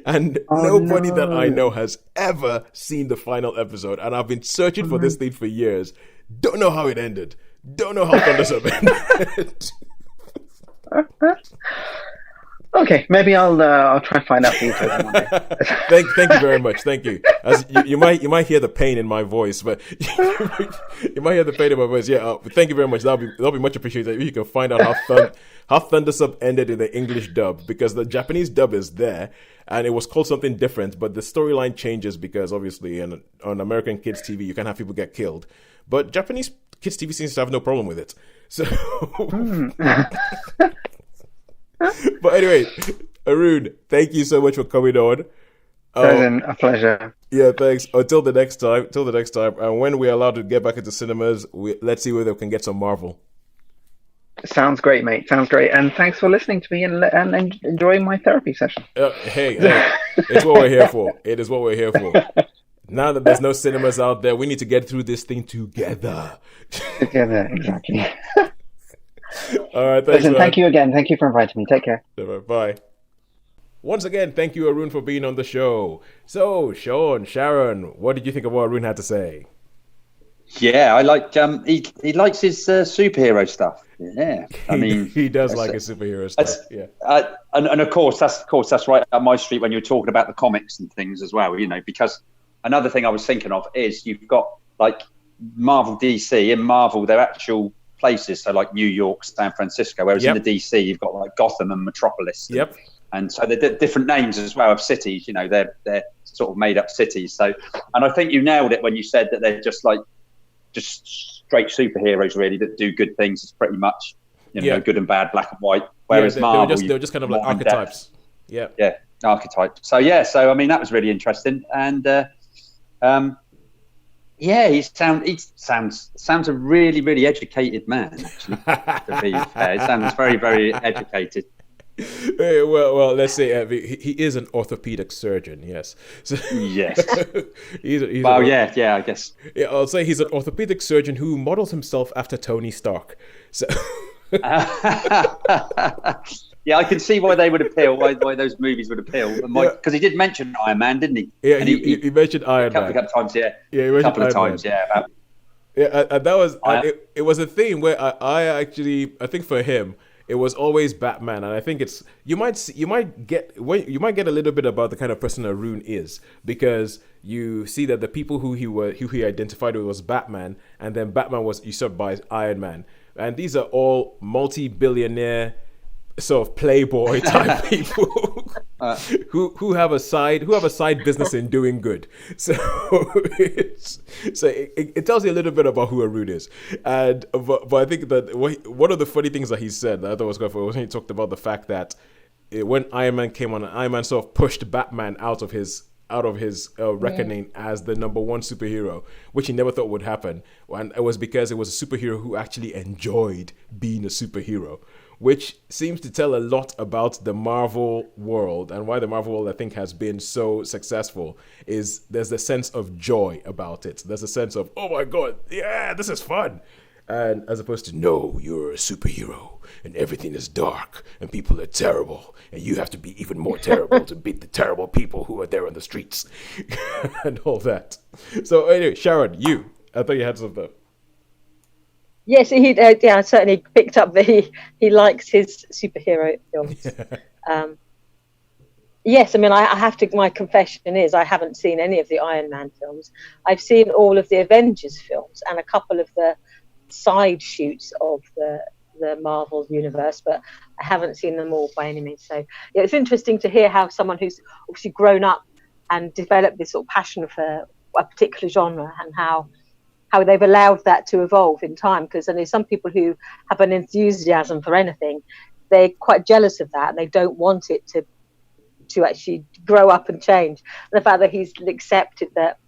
And nobody that I know has ever seen the final episode. And I've been searching for this thing for years. Don't know how it ended. Don't know how Thunder Sub ended. Okay, maybe I'll try and find out for you one day. Thank you very much. Thank you. As you might hear the pain in my voice, but you might hear the pain in my voice. Yeah, thank you very much. That'll be much appreciated. If you can find out how Thunder Sub ended in the English dub, because the Japanese dub is there and it was called something different, but the storyline changes because obviously on American kids TV you can have people get killed, but Japanese kids TV seems to have no problem with it. So. But anyway, Aroon, thank you so much for coming on. A pleasure. Yeah, thanks. Until the next time. And when we're allowed to get back into cinemas, let's see whether we can get some Marvel. Sounds great, mate. Sounds great. And thanks for listening to me and enjoying my therapy session. Hey, it's what we're here for. It is what we're here for. Now that there's no cinemas out there, we need to get through this thing together. Together, exactly. All right, thanks. Listen, thank you again. Thank you for inviting me. Take care. Bye. Once again, thank you, Aroon, for being on the show. So, Shaun, Sharon, what did you think of what Aroon had to say? Yeah, I like. He likes his superhero stuff. Yeah, I mean, he does like his superhero stuff. Yeah, and of course that's right up my street when you're talking about the comics and things as well. Because another thing I was thinking of is you've got like Marvel, DC. In Marvel, they're actual places, so like New York, San Francisco, whereas in the DC you've got like Gotham and Metropolis. And so they're different names as well of cities. They're sort of made up cities. So, and I think you nailed it when you said that they're just straight superheroes really that do good things. It's pretty much good and bad, black and white. Whereas Marvel, they were just kind of like archetypes. Yeah, archetypes. So I mean that was really interesting, and he sounds a really, really educated man. Actually, to be fair, he sounds very, very educated. Well, let's say he is an orthopedic surgeon. Yes. So, yes. I guess. Yeah, I'll say he's an orthopedic surgeon who models himself after Tony Stark. So. Yeah, I can see why they would appeal. Why those movies would appeal. Because he did mention Iron Man, didn't he? Yeah, And he mentioned Iron Man a couple of times. Yeah, Yeah, he a mentioned couple of Iron times. Man. Yeah. Yeah, and that was it was a thing where I actually I think for him it was always Batman, and I think it's you might get a little bit about the kind of person Aroon is, because you see that the people who he identified with was Batman, and then Batman was usurped by Iron Man, and these are all multi-billionaire sort of playboy type people who have a side business in doing good. So it tells you a little bit about who Aroon is. And but I think that one of the funny things that he said that I thought was quite funny was when he talked about the fact that when Iron Man came on, Iron Man sort of pushed Batman out of his reckoning as the number one superhero, which he never thought would happen. And it was because it was a superhero who actually enjoyed being a superhero, which seems to tell a lot about the Marvel world, and why the Marvel world, I think, has been so successful is there's a sense of joy about it. There's a sense of, oh my God, yeah, this is fun. And as opposed to, no, you're a superhero and everything is dark and people are terrible and you have to be even more terrible to beat the terrible people who are there on the streets and all that. So anyway, Sharon, I thought you had something. Yes, he certainly picked up that he likes his superhero films. Yes, I mean, I have to. My confession is I haven't seen any of the Iron Man films. I've seen all of the Avengers films and a couple of the side shoots of the Marvel universe, but I haven't seen them all by any means. So yeah, it's interesting to hear how someone who's obviously grown up and developed this sort of passion for a particular genre, and how they've allowed that to evolve in time. Because I know some people who have an enthusiasm for anything, they're quite jealous of that and they don't want it to actually grow up and change. And the fact that he's accepted that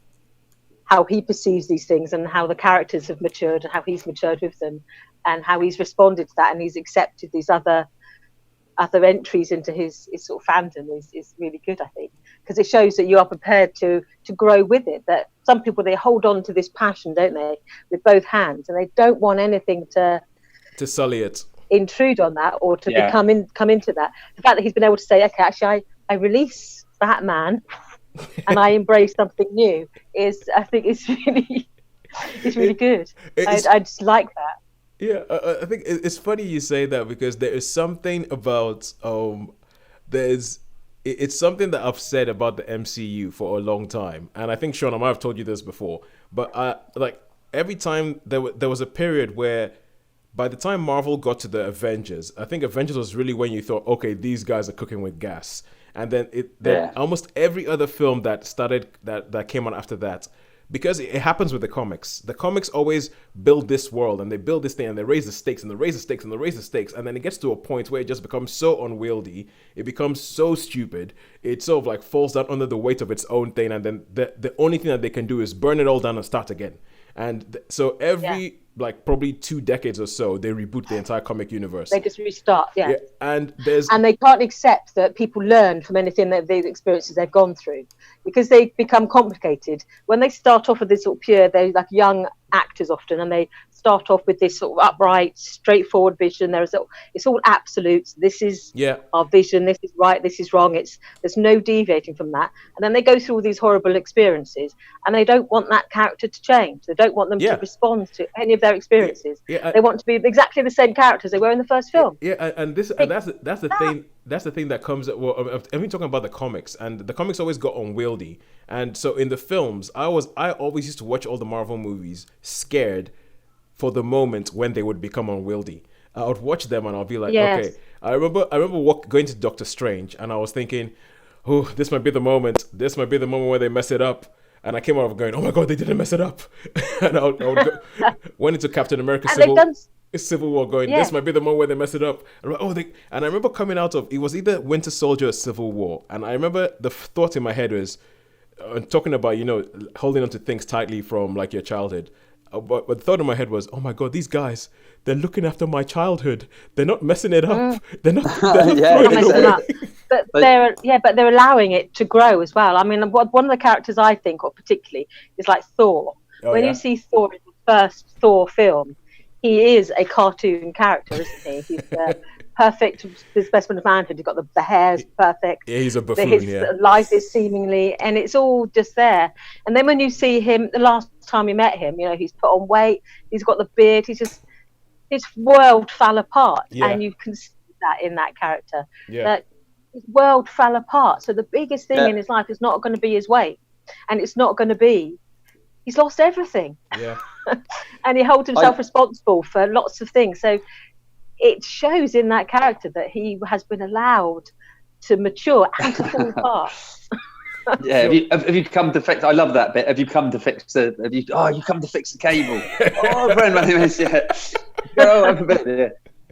how he perceives these things and how the characters have matured and how he's matured with them and how he's responded to that, and he's accepted these other entries into his sort of fandom is really good, I think, because it shows that you are prepared to grow with it. That some people, they hold on to this passion, don't they, with both hands, and they don't want anything to sully it, intrude on that, or to come into that. The fact that he's been able to say, okay, actually I release Batman and I embrace something new I think it's really good. I just like that. Yeah, I think it's funny you say that, because there is something about it's something that I've said about the MCU for a long time, and I think, Shaun, I might have told you this before, but like every time there was a period where by the time Marvel got to the Avengers, I think Avengers was really when you thought, okay, these guys are cooking with gas, and then almost every other film that came on after that. Because it happens with the comics. The comics always build this world, and they build this thing, and they raise the stakes, and they raise the stakes, and they raise the stakes, and then it gets to a point where it just becomes so unwieldy, it becomes so stupid, it sort of like falls down under the weight of its own thing, and then the only thing that they can do is burn it all down and start again. And so every like probably 2 decades or so, they reboot the entire comic universe. They just restart, and they can't accept that people learn from anything that the experiences they've gone through, because they become complicated. When they start off with this sort of pure, they're like young actors often, and they start off with this sort of upright, straightforward vision. It's all absolutes. This is our vision. This is right. This is wrong. There's no deviating from that. And then they go through all these horrible experiences, and they don't want that character to change. They don't want them to respond to any of their experiences. They want to be exactly the same characters they were in the first film. And that's the thing. That's the thing that comes. Well, I've been talking about the comics, and the comics always got unwieldy. And so in the films, I always used to watch all the Marvel movies scared for the moment when they would become unwieldy. I would watch them and I'll be like, okay. I remember going to Doctor Strange, and I was thinking, oh, this might be the moment. This might be the moment where they mess it up. And I came out of going, oh my God, they didn't mess it up. And I would went into Captain America Civil War going, this might be the moment where they mess it up. And I remember coming out of, it was either Winter Soldier or Civil War. And I remember the thought in my head was, talking about, holding on to things tightly from like your childhood. But the thought in my head was, oh my God, these guys, they're looking after my childhood. They're not messing it up. They're not throwing it away. But they're allowing it to grow as well. I mean, one of the characters I think of particularly is like Thor. You see Thor in the first Thor film, he is a cartoon character, isn't he? He's perfect. The specimen of manhood. He's got the hair's perfect. Yeah, he's a buffoon. His life is seemingly, and it's all just there. And then when you see him, the last time you met him, he's put on weight. He's got the beard. His world fell apart, and you can see that in that character. Yeah. That his world fell apart. So the biggest thing in his life is not going to be his weight, and it's not going to be. He's lost everything. Yeah. And he holds himself responsible for lots of things. So it shows in that character that he has been allowed to mature and to fall apart. Yeah, have you come to fix? I love that bit. Have you come to fix the? You come to fix the cable? Oh, friend, my name is yeah.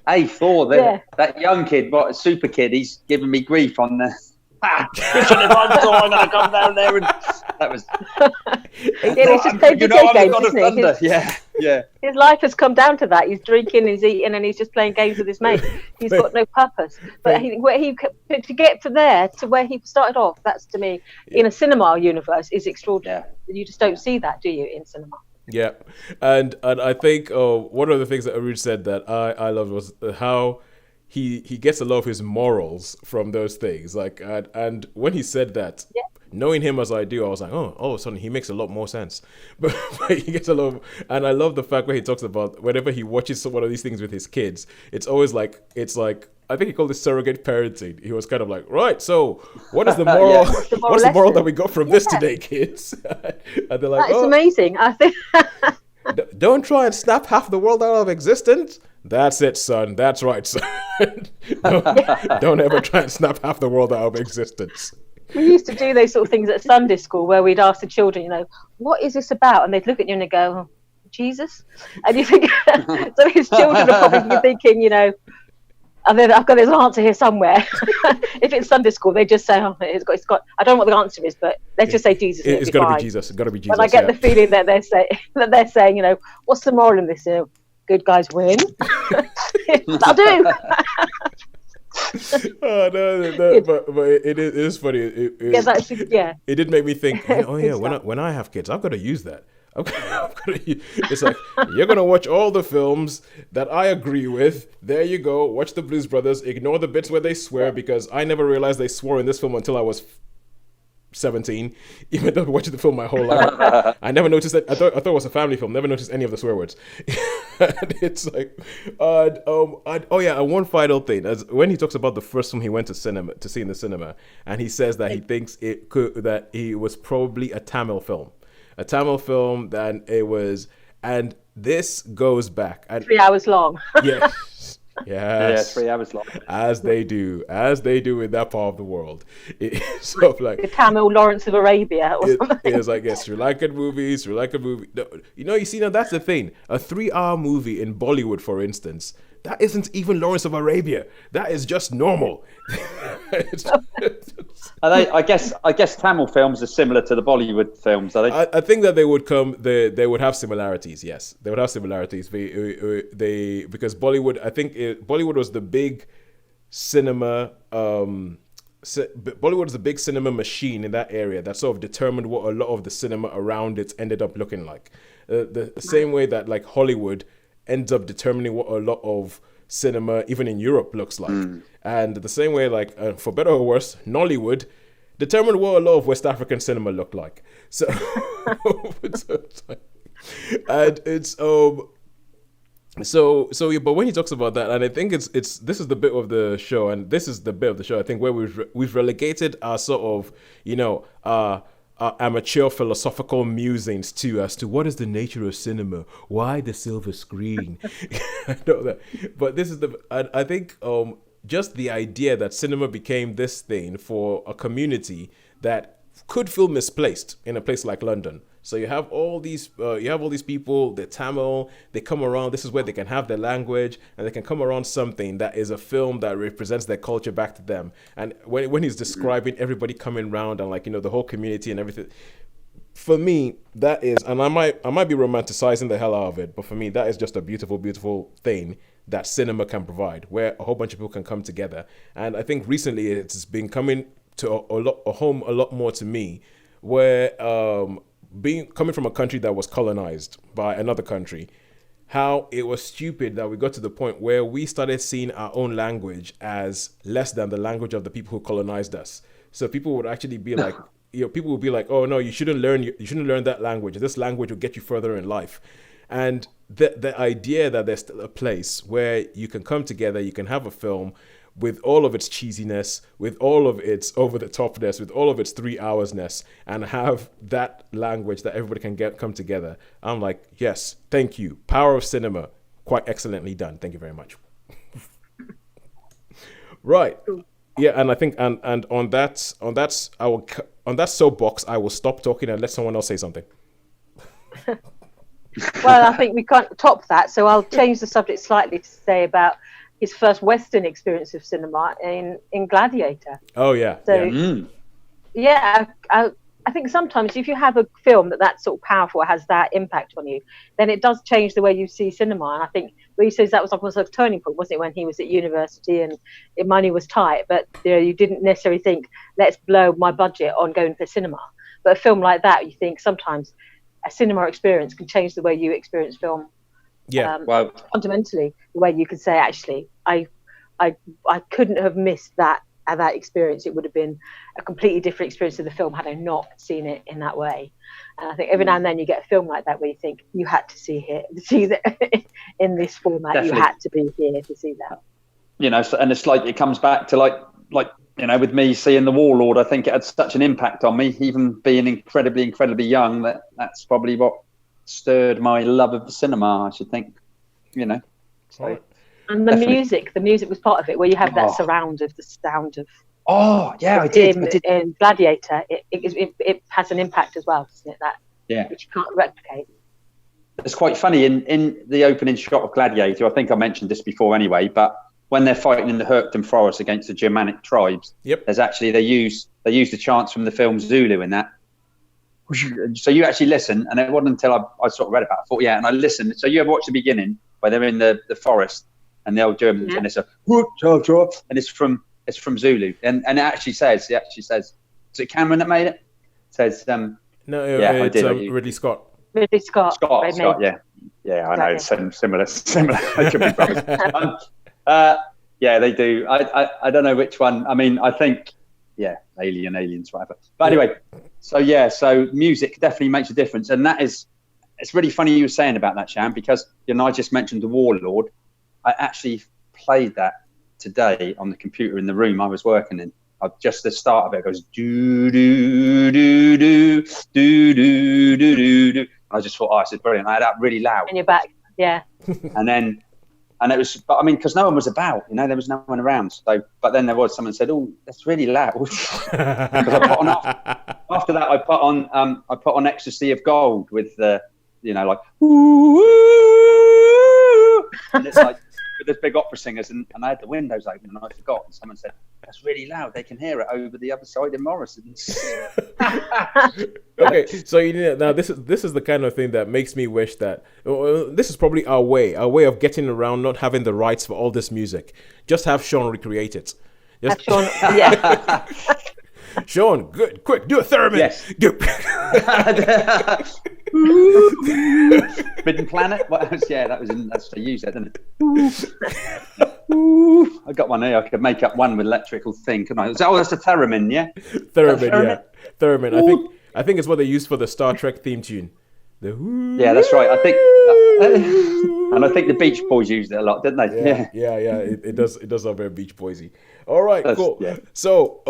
Hey, Thor, that young kid, what a super kid. He's giving me grief on the. I'm gonna come down there, and that was. He's just playing video games, isn't he? Yeah. His life has come down to that. He's drinking, he's eating, and he's just playing games with his mates. He's got no purpose. But to get from there to where he started off, that's to me in a cinema universe is extraordinary. Yeah. You just don't see that, do you, in cinema? Yeah, and I think one of the things that Aroon said that I loved was how. He gets a lot of his morals from those things, like and when he said that, knowing him as I do, I was like, all of a sudden he makes a lot more sense. But he gets a lot of, and I love the fact where he talks about whenever he watches one of these things with his kids, it's always like I think he called it surrogate parenting. He was kind of like, right, so what is the moral? What's the moral that we got from this today, kids? And they're like, that's amazing. I think. Don't try and snap half the world out of existence. That's it, son. That's right, son. Don't ever try and snap half the world out of existence. We used to do those sort of things at Sunday school where we'd ask the children, what is this about? And they'd look at you and they'd go, Jesus. And you think, so his children are probably thinking, and then I've got his answer here somewhere. If it's Sunday school, they just say, it's got. I don't know what the answer is, but let's just say Jesus. It's got to be Jesus. It's got to be Jesus. And I get the feeling that they're saying, what's the moral in this? Good guys win. That'll do. Oh no, but it is funny. It did make me think. When I have kids, I've got to use that. It's like, you're gonna watch all the films that I agree with. There you go. Watch the Blues Brothers. Ignore the bits where they swear, because I never realized they swore in this film until I was 17, even though I watched the film my whole life. I never noticed that. I thought it was a family film. Never noticed any of the swear words. And it's like, and one final thing, as when he talks about the first film he went to see in the cinema, and he says that he thinks that it was probably a Tamil film. Then it was, and this goes back 3 hours long. Yes. Yeah, 3 hours long. As they do in that part of the world. It's sort of like the Tamil Lawrence of Arabia or something. It's like Sri Lankan movie. No, you see, now that's the thing. A 3-hour movie in Bollywood, for instance, that isn't even Lawrence of Arabia. That is just normal. I guess Tamil films are similar to the Bollywood films, are they? I think that they would have similarities. Yes, they would have similarities. Because Bollywood, I think Bollywood was the big cinema. Bollywood was the big cinema machine in that area that sort of determined what a lot of the cinema around it ended up looking like. The same way that like Hollywood ends up determining what a lot of cinema, even in Europe, looks like. And the same way, like, for better or worse, Nollywood determined what a lot of West African cinema looked like. So, and it's but when he talks about that, and I think it's this is the bit of the show, and this is the bit of the show I think where we've relegated our sort of amateur philosophical musings as to what is the nature of cinema, why the silver screen. I know that, but this is I think just the idea that cinema became this thing for a community that could feel misplaced in a place like London. So you have all these people, they're Tamil, they come around, this is where they can have their language, and they can come around something that is a film that represents their culture back to them. And when he's describing everybody coming around and like, the whole community and everything, for me, that is, and I might be romanticizing the hell out of it, but for me, that is just a beautiful, beautiful thing that cinema can provide, where a whole bunch of people can come together. And I think recently it's been coming to a home a lot more to me, where coming from a country that was colonized by another country, how it was stupid that we got to the point where we started seeing our own language as less than the language of the people who colonized us. So people would actually be like, people would be like, oh no, you shouldn't learn that language. This language will get you further in life. And the idea that there's still a place where you can come together, you can have a film with all of its cheesiness, with all of its over-the-topness, with all of its 3 hoursness, and have that language that everybody can come together. I'm like, yes, thank you. Power of cinema, quite excellently done. Thank you very much. Right. Yeah, and I think and on that soapbox, I will stop talking and let someone else say something. Well, I think we can't top that, so I'll change the subject slightly to say about his first Western experience of cinema in Gladiator. Oh yeah. So I think sometimes if you have a film that's sort of powerful, has that impact on you, then it does change the way you see cinema. And I think where he says that was almost a turning point, wasn't it, when he was at university and money was tight, but you didn't necessarily think, let's blow my budget on going to cinema. But a film like that, you think sometimes a cinema experience can change the way you experience film. Yeah. Fundamentally, the way you could say, actually, I couldn't have missed that experience. It would have been a completely different experience of the film had I not seen it in that way. And I think every now and then you get a film like that where you think you had to see that in this format. Definitely. You had to be here to see that. And it's like it comes back to like with me seeing The Warlord. I think it had such an impact on me, even being incredibly young. That's probably what stirred my love of the cinema, I should think. So. And the music was part of it, where you have that surround of the sound of. Oh yeah, I did. In Gladiator, it has an impact as well, doesn't it? Which you can't replicate. It's quite funny in the opening shot of Gladiator. I think I mentioned this before anyway, but when they're fighting in the Hurkton Forest against the Germanic tribes, there's actually they use the chants from the film Zulu in that. So you actually listen, and it wasn't until I sort of read about it. I thought, and I listened. So you ever watch the beginning where they're in the forest and the old Germans, and it's a and it's from Zulu, and it actually says, is it Cameron that made it? It says, no, it's Ridley Scott. Ridley Scott, yeah, I know, similar. They could be brothers. They do. I don't know which one. I mean, I think, aliens, whatever. But anyway, so music definitely makes a difference, and it's really funny you were saying about that, Shaun, because I just mentioned The Warlord. I actually played that today on the computer in the room I was working in. Just the start of it goes do do do do do do do do. I just thought, this is brilliant. I had that really loud. In your back, yeah. And it was, but I mean, because no one was about, there was no one around. So, but then there was someone said, "Oh, that's really loud." Because I put on after that, I put on Ecstasy of Gold with the, like, ooh, and it's like with those big opera singers, and I had the windows open, and I forgot. And someone said, "That's really loud. They can hear it over the other side in Morrison's." Okay, so now this is the kind of thing that makes me wish that this is probably our way of getting around not having the rights for all this music. Just have Shaun recreate it. Just Shaun, yeah. Shaun, good, quick, do a theremin. Yes. Midden Planet. What else? Yeah, that's to use that, didn't it? I got one here. I could make up one with electrical thing, couldn't I? That's a theremin, yeah. Theremin. I think it's what they used for the Star Trek theme tune. Yeah, that's right. I think, and I think the Beach Boys used it a lot, didn't they? Yeah. It does sound very Beach Boysy. All right, cool. Yeah. So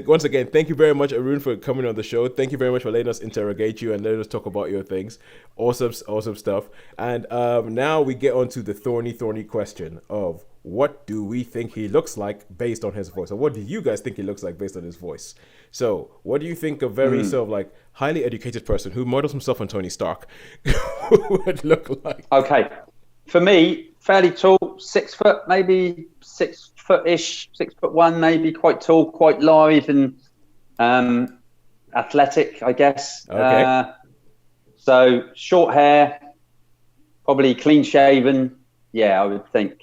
once again, thank you very much, Aroon, for coming on the show. Thank you very much for letting us interrogate you and letting us talk about your things. Awesome stuff. And now we get on to the thorny question of what do we think he looks like based on his voice, or what do you guys think he looks like based on his voice? So, what do you think a very sort of like highly educated person who models himself on Tony Stark would look like? Okay, for me, fairly tall, 6 foot, maybe 6 foot-ish, 6'1", maybe quite tall, quite lithe and athletic, I guess. Okay. So short hair, probably clean shaven. Yeah, I would think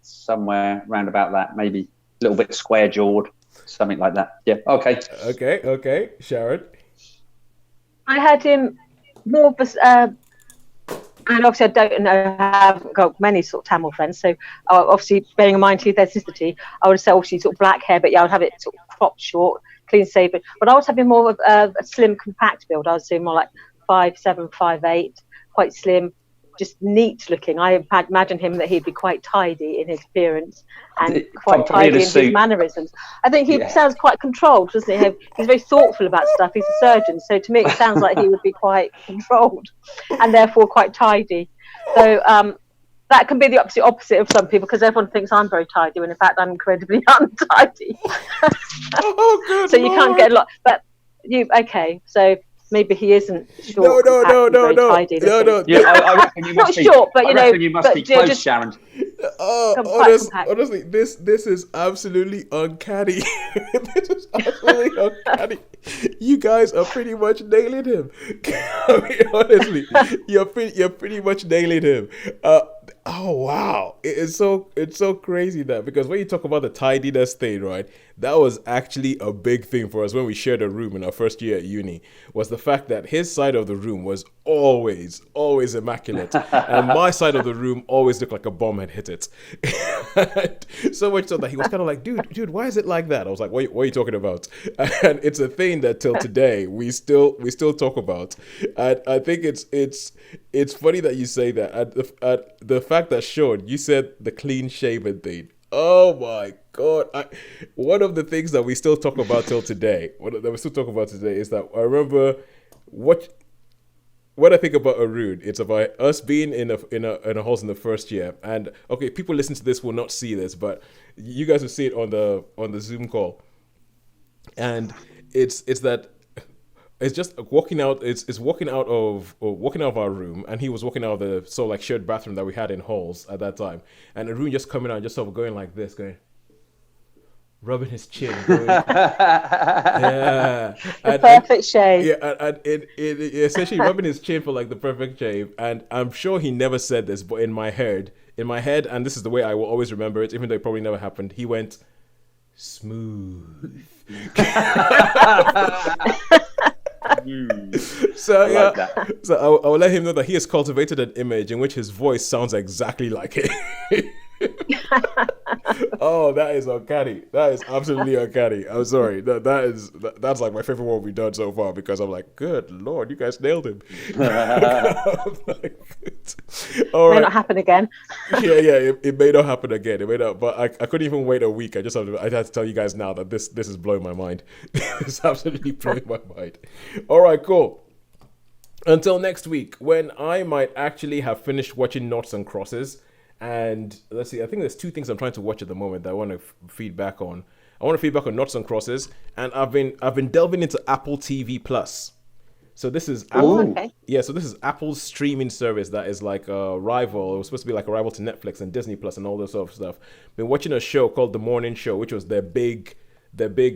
somewhere around about that, maybe a little bit square jawed, something like that. Yeah. Okay. Okay. Sharon. I had him more of a And obviously, I don't know, I haven't got many sort of Tamil friends. So, obviously, bearing in mind to their ethnicity, I would say obviously sort of black hair, but yeah, I would have it sort of cropped short, clean shaven. But I was having more of a slim, compact build. I was doing more like 5'7", 5'8", quite slim, just neat looking. I imagine him that he'd be quite tidy in his appearance and quite tidy in his mannerisms. I think he sounds quite controlled, doesn't he? He's very thoughtful about stuff. He's a surgeon, so to me it sounds like he would be quite controlled and therefore quite tidy. So that can be the opposite of some people, because everyone thinks I'm very tidy when in fact I'm incredibly untidy. So you can't get a lot. But so maybe he isn't short. No. Yeah, I reckon you must not short, but you must be close, Sharon. Honestly, this is absolutely uncanny. This is absolutely uncanny. You guys are pretty much nailing him. I mean, honestly, you're pretty much nailing him. Oh wow, it's so crazy that, because when you talk about the tidiness thing, right? That was actually a big thing for us when we shared a room in our first year at uni. Was the fact that his side of the room was always immaculate, and my side of the room always looked like a bomb had hit it. So much so that he was kind of like, dude, why is it like that? I was like, what are you talking about? And it's a thing that till today we still talk about. And I think it's funny that you say that. At the fact that, Shaun, you said the clean shaven thing. Oh my God. One of the things that we still talk about till today, is that I remember when I think about Aroon, it's about us being in a house in the first year. And okay, people listening to this will not see this, but you guys will see it on the Zoom call. And it's that it's just walking out. It's walking out of our room, and he was walking out of the shared bathroom that we had in halls at that time. And Aroon just coming out, and just sort of going like this, rubbing his chin, going, yeah, the perfect shave. Yeah, and it essentially rubbing his chin for like the perfect shave. And I'm sure he never said this, but in my head, and this is the way I will always remember it, even though it probably never happened. He went smooth. So yeah, so I will let him know that he has cultivated an image in which his voice sounds exactly like it. Oh, that is uncanny. That is absolutely uncanny. I'm sorry. That's like my favorite one we've done so far, because I'm like, good Lord, you guys nailed him. All right. May not happen again. It may not happen again. It may not, but I couldn't even wait a week. I had to tell you guys now that this is blowing my mind. It's absolutely blowing my mind. All right, cool. Until next week, when I might actually have finished watching Noughts and Crosses. And let's see, I think there's two things I'm trying to watch at the moment that I want to feedback on. I want to feedback on Noughts and Crosses, and I've been delving into Apple TV Plus. So this is Apple. So this is Apple's streaming service that is like a rival. It was supposed to be like a rival to Netflix and Disney Plus and all this sort of stuff. Been watching a show called The Morning Show, which was their big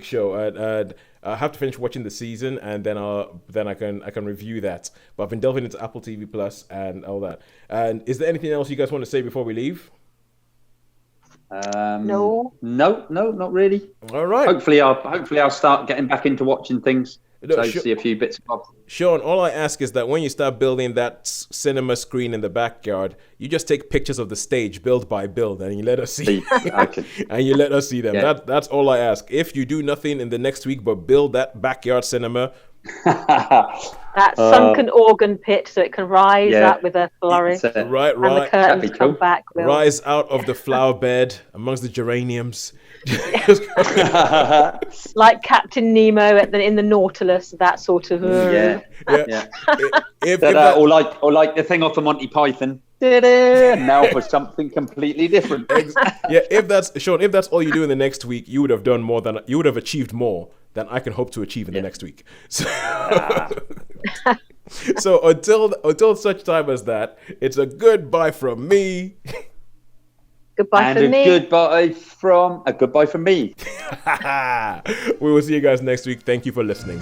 show, and I have to finish watching the season, and then I can review that. But I've been delving into Apple TV Plus and all that. And is there anything else you guys want to say before we leave? No, not really. All right. Hopefully I'll start getting back into watching things. So see a few bits and bobs. Shaun, all I ask is that when you start building that cinema screen in the backyard, you just take pictures of the stage build by build, and you let us see. Okay. And you let us see them. Yeah. That's all I ask. If you do nothing in the next week but build that backyard cinema, that sunken organ pit, so it can rise up with a flourish. Right. And the curtains come back. Rise out of the flower bed amongst the geraniums. Like Captain Nemo in the Nautilus, that sort of. Or like the thing off of Monty Python. Now for something completely different. If that's all you do in the next week, you would have achieved more than I can hope to achieve in the next week. So until such time as that, it's a goodbye from me. Goodbye from me. And a goodbye from me. We will see you guys next week. Thank you for listening.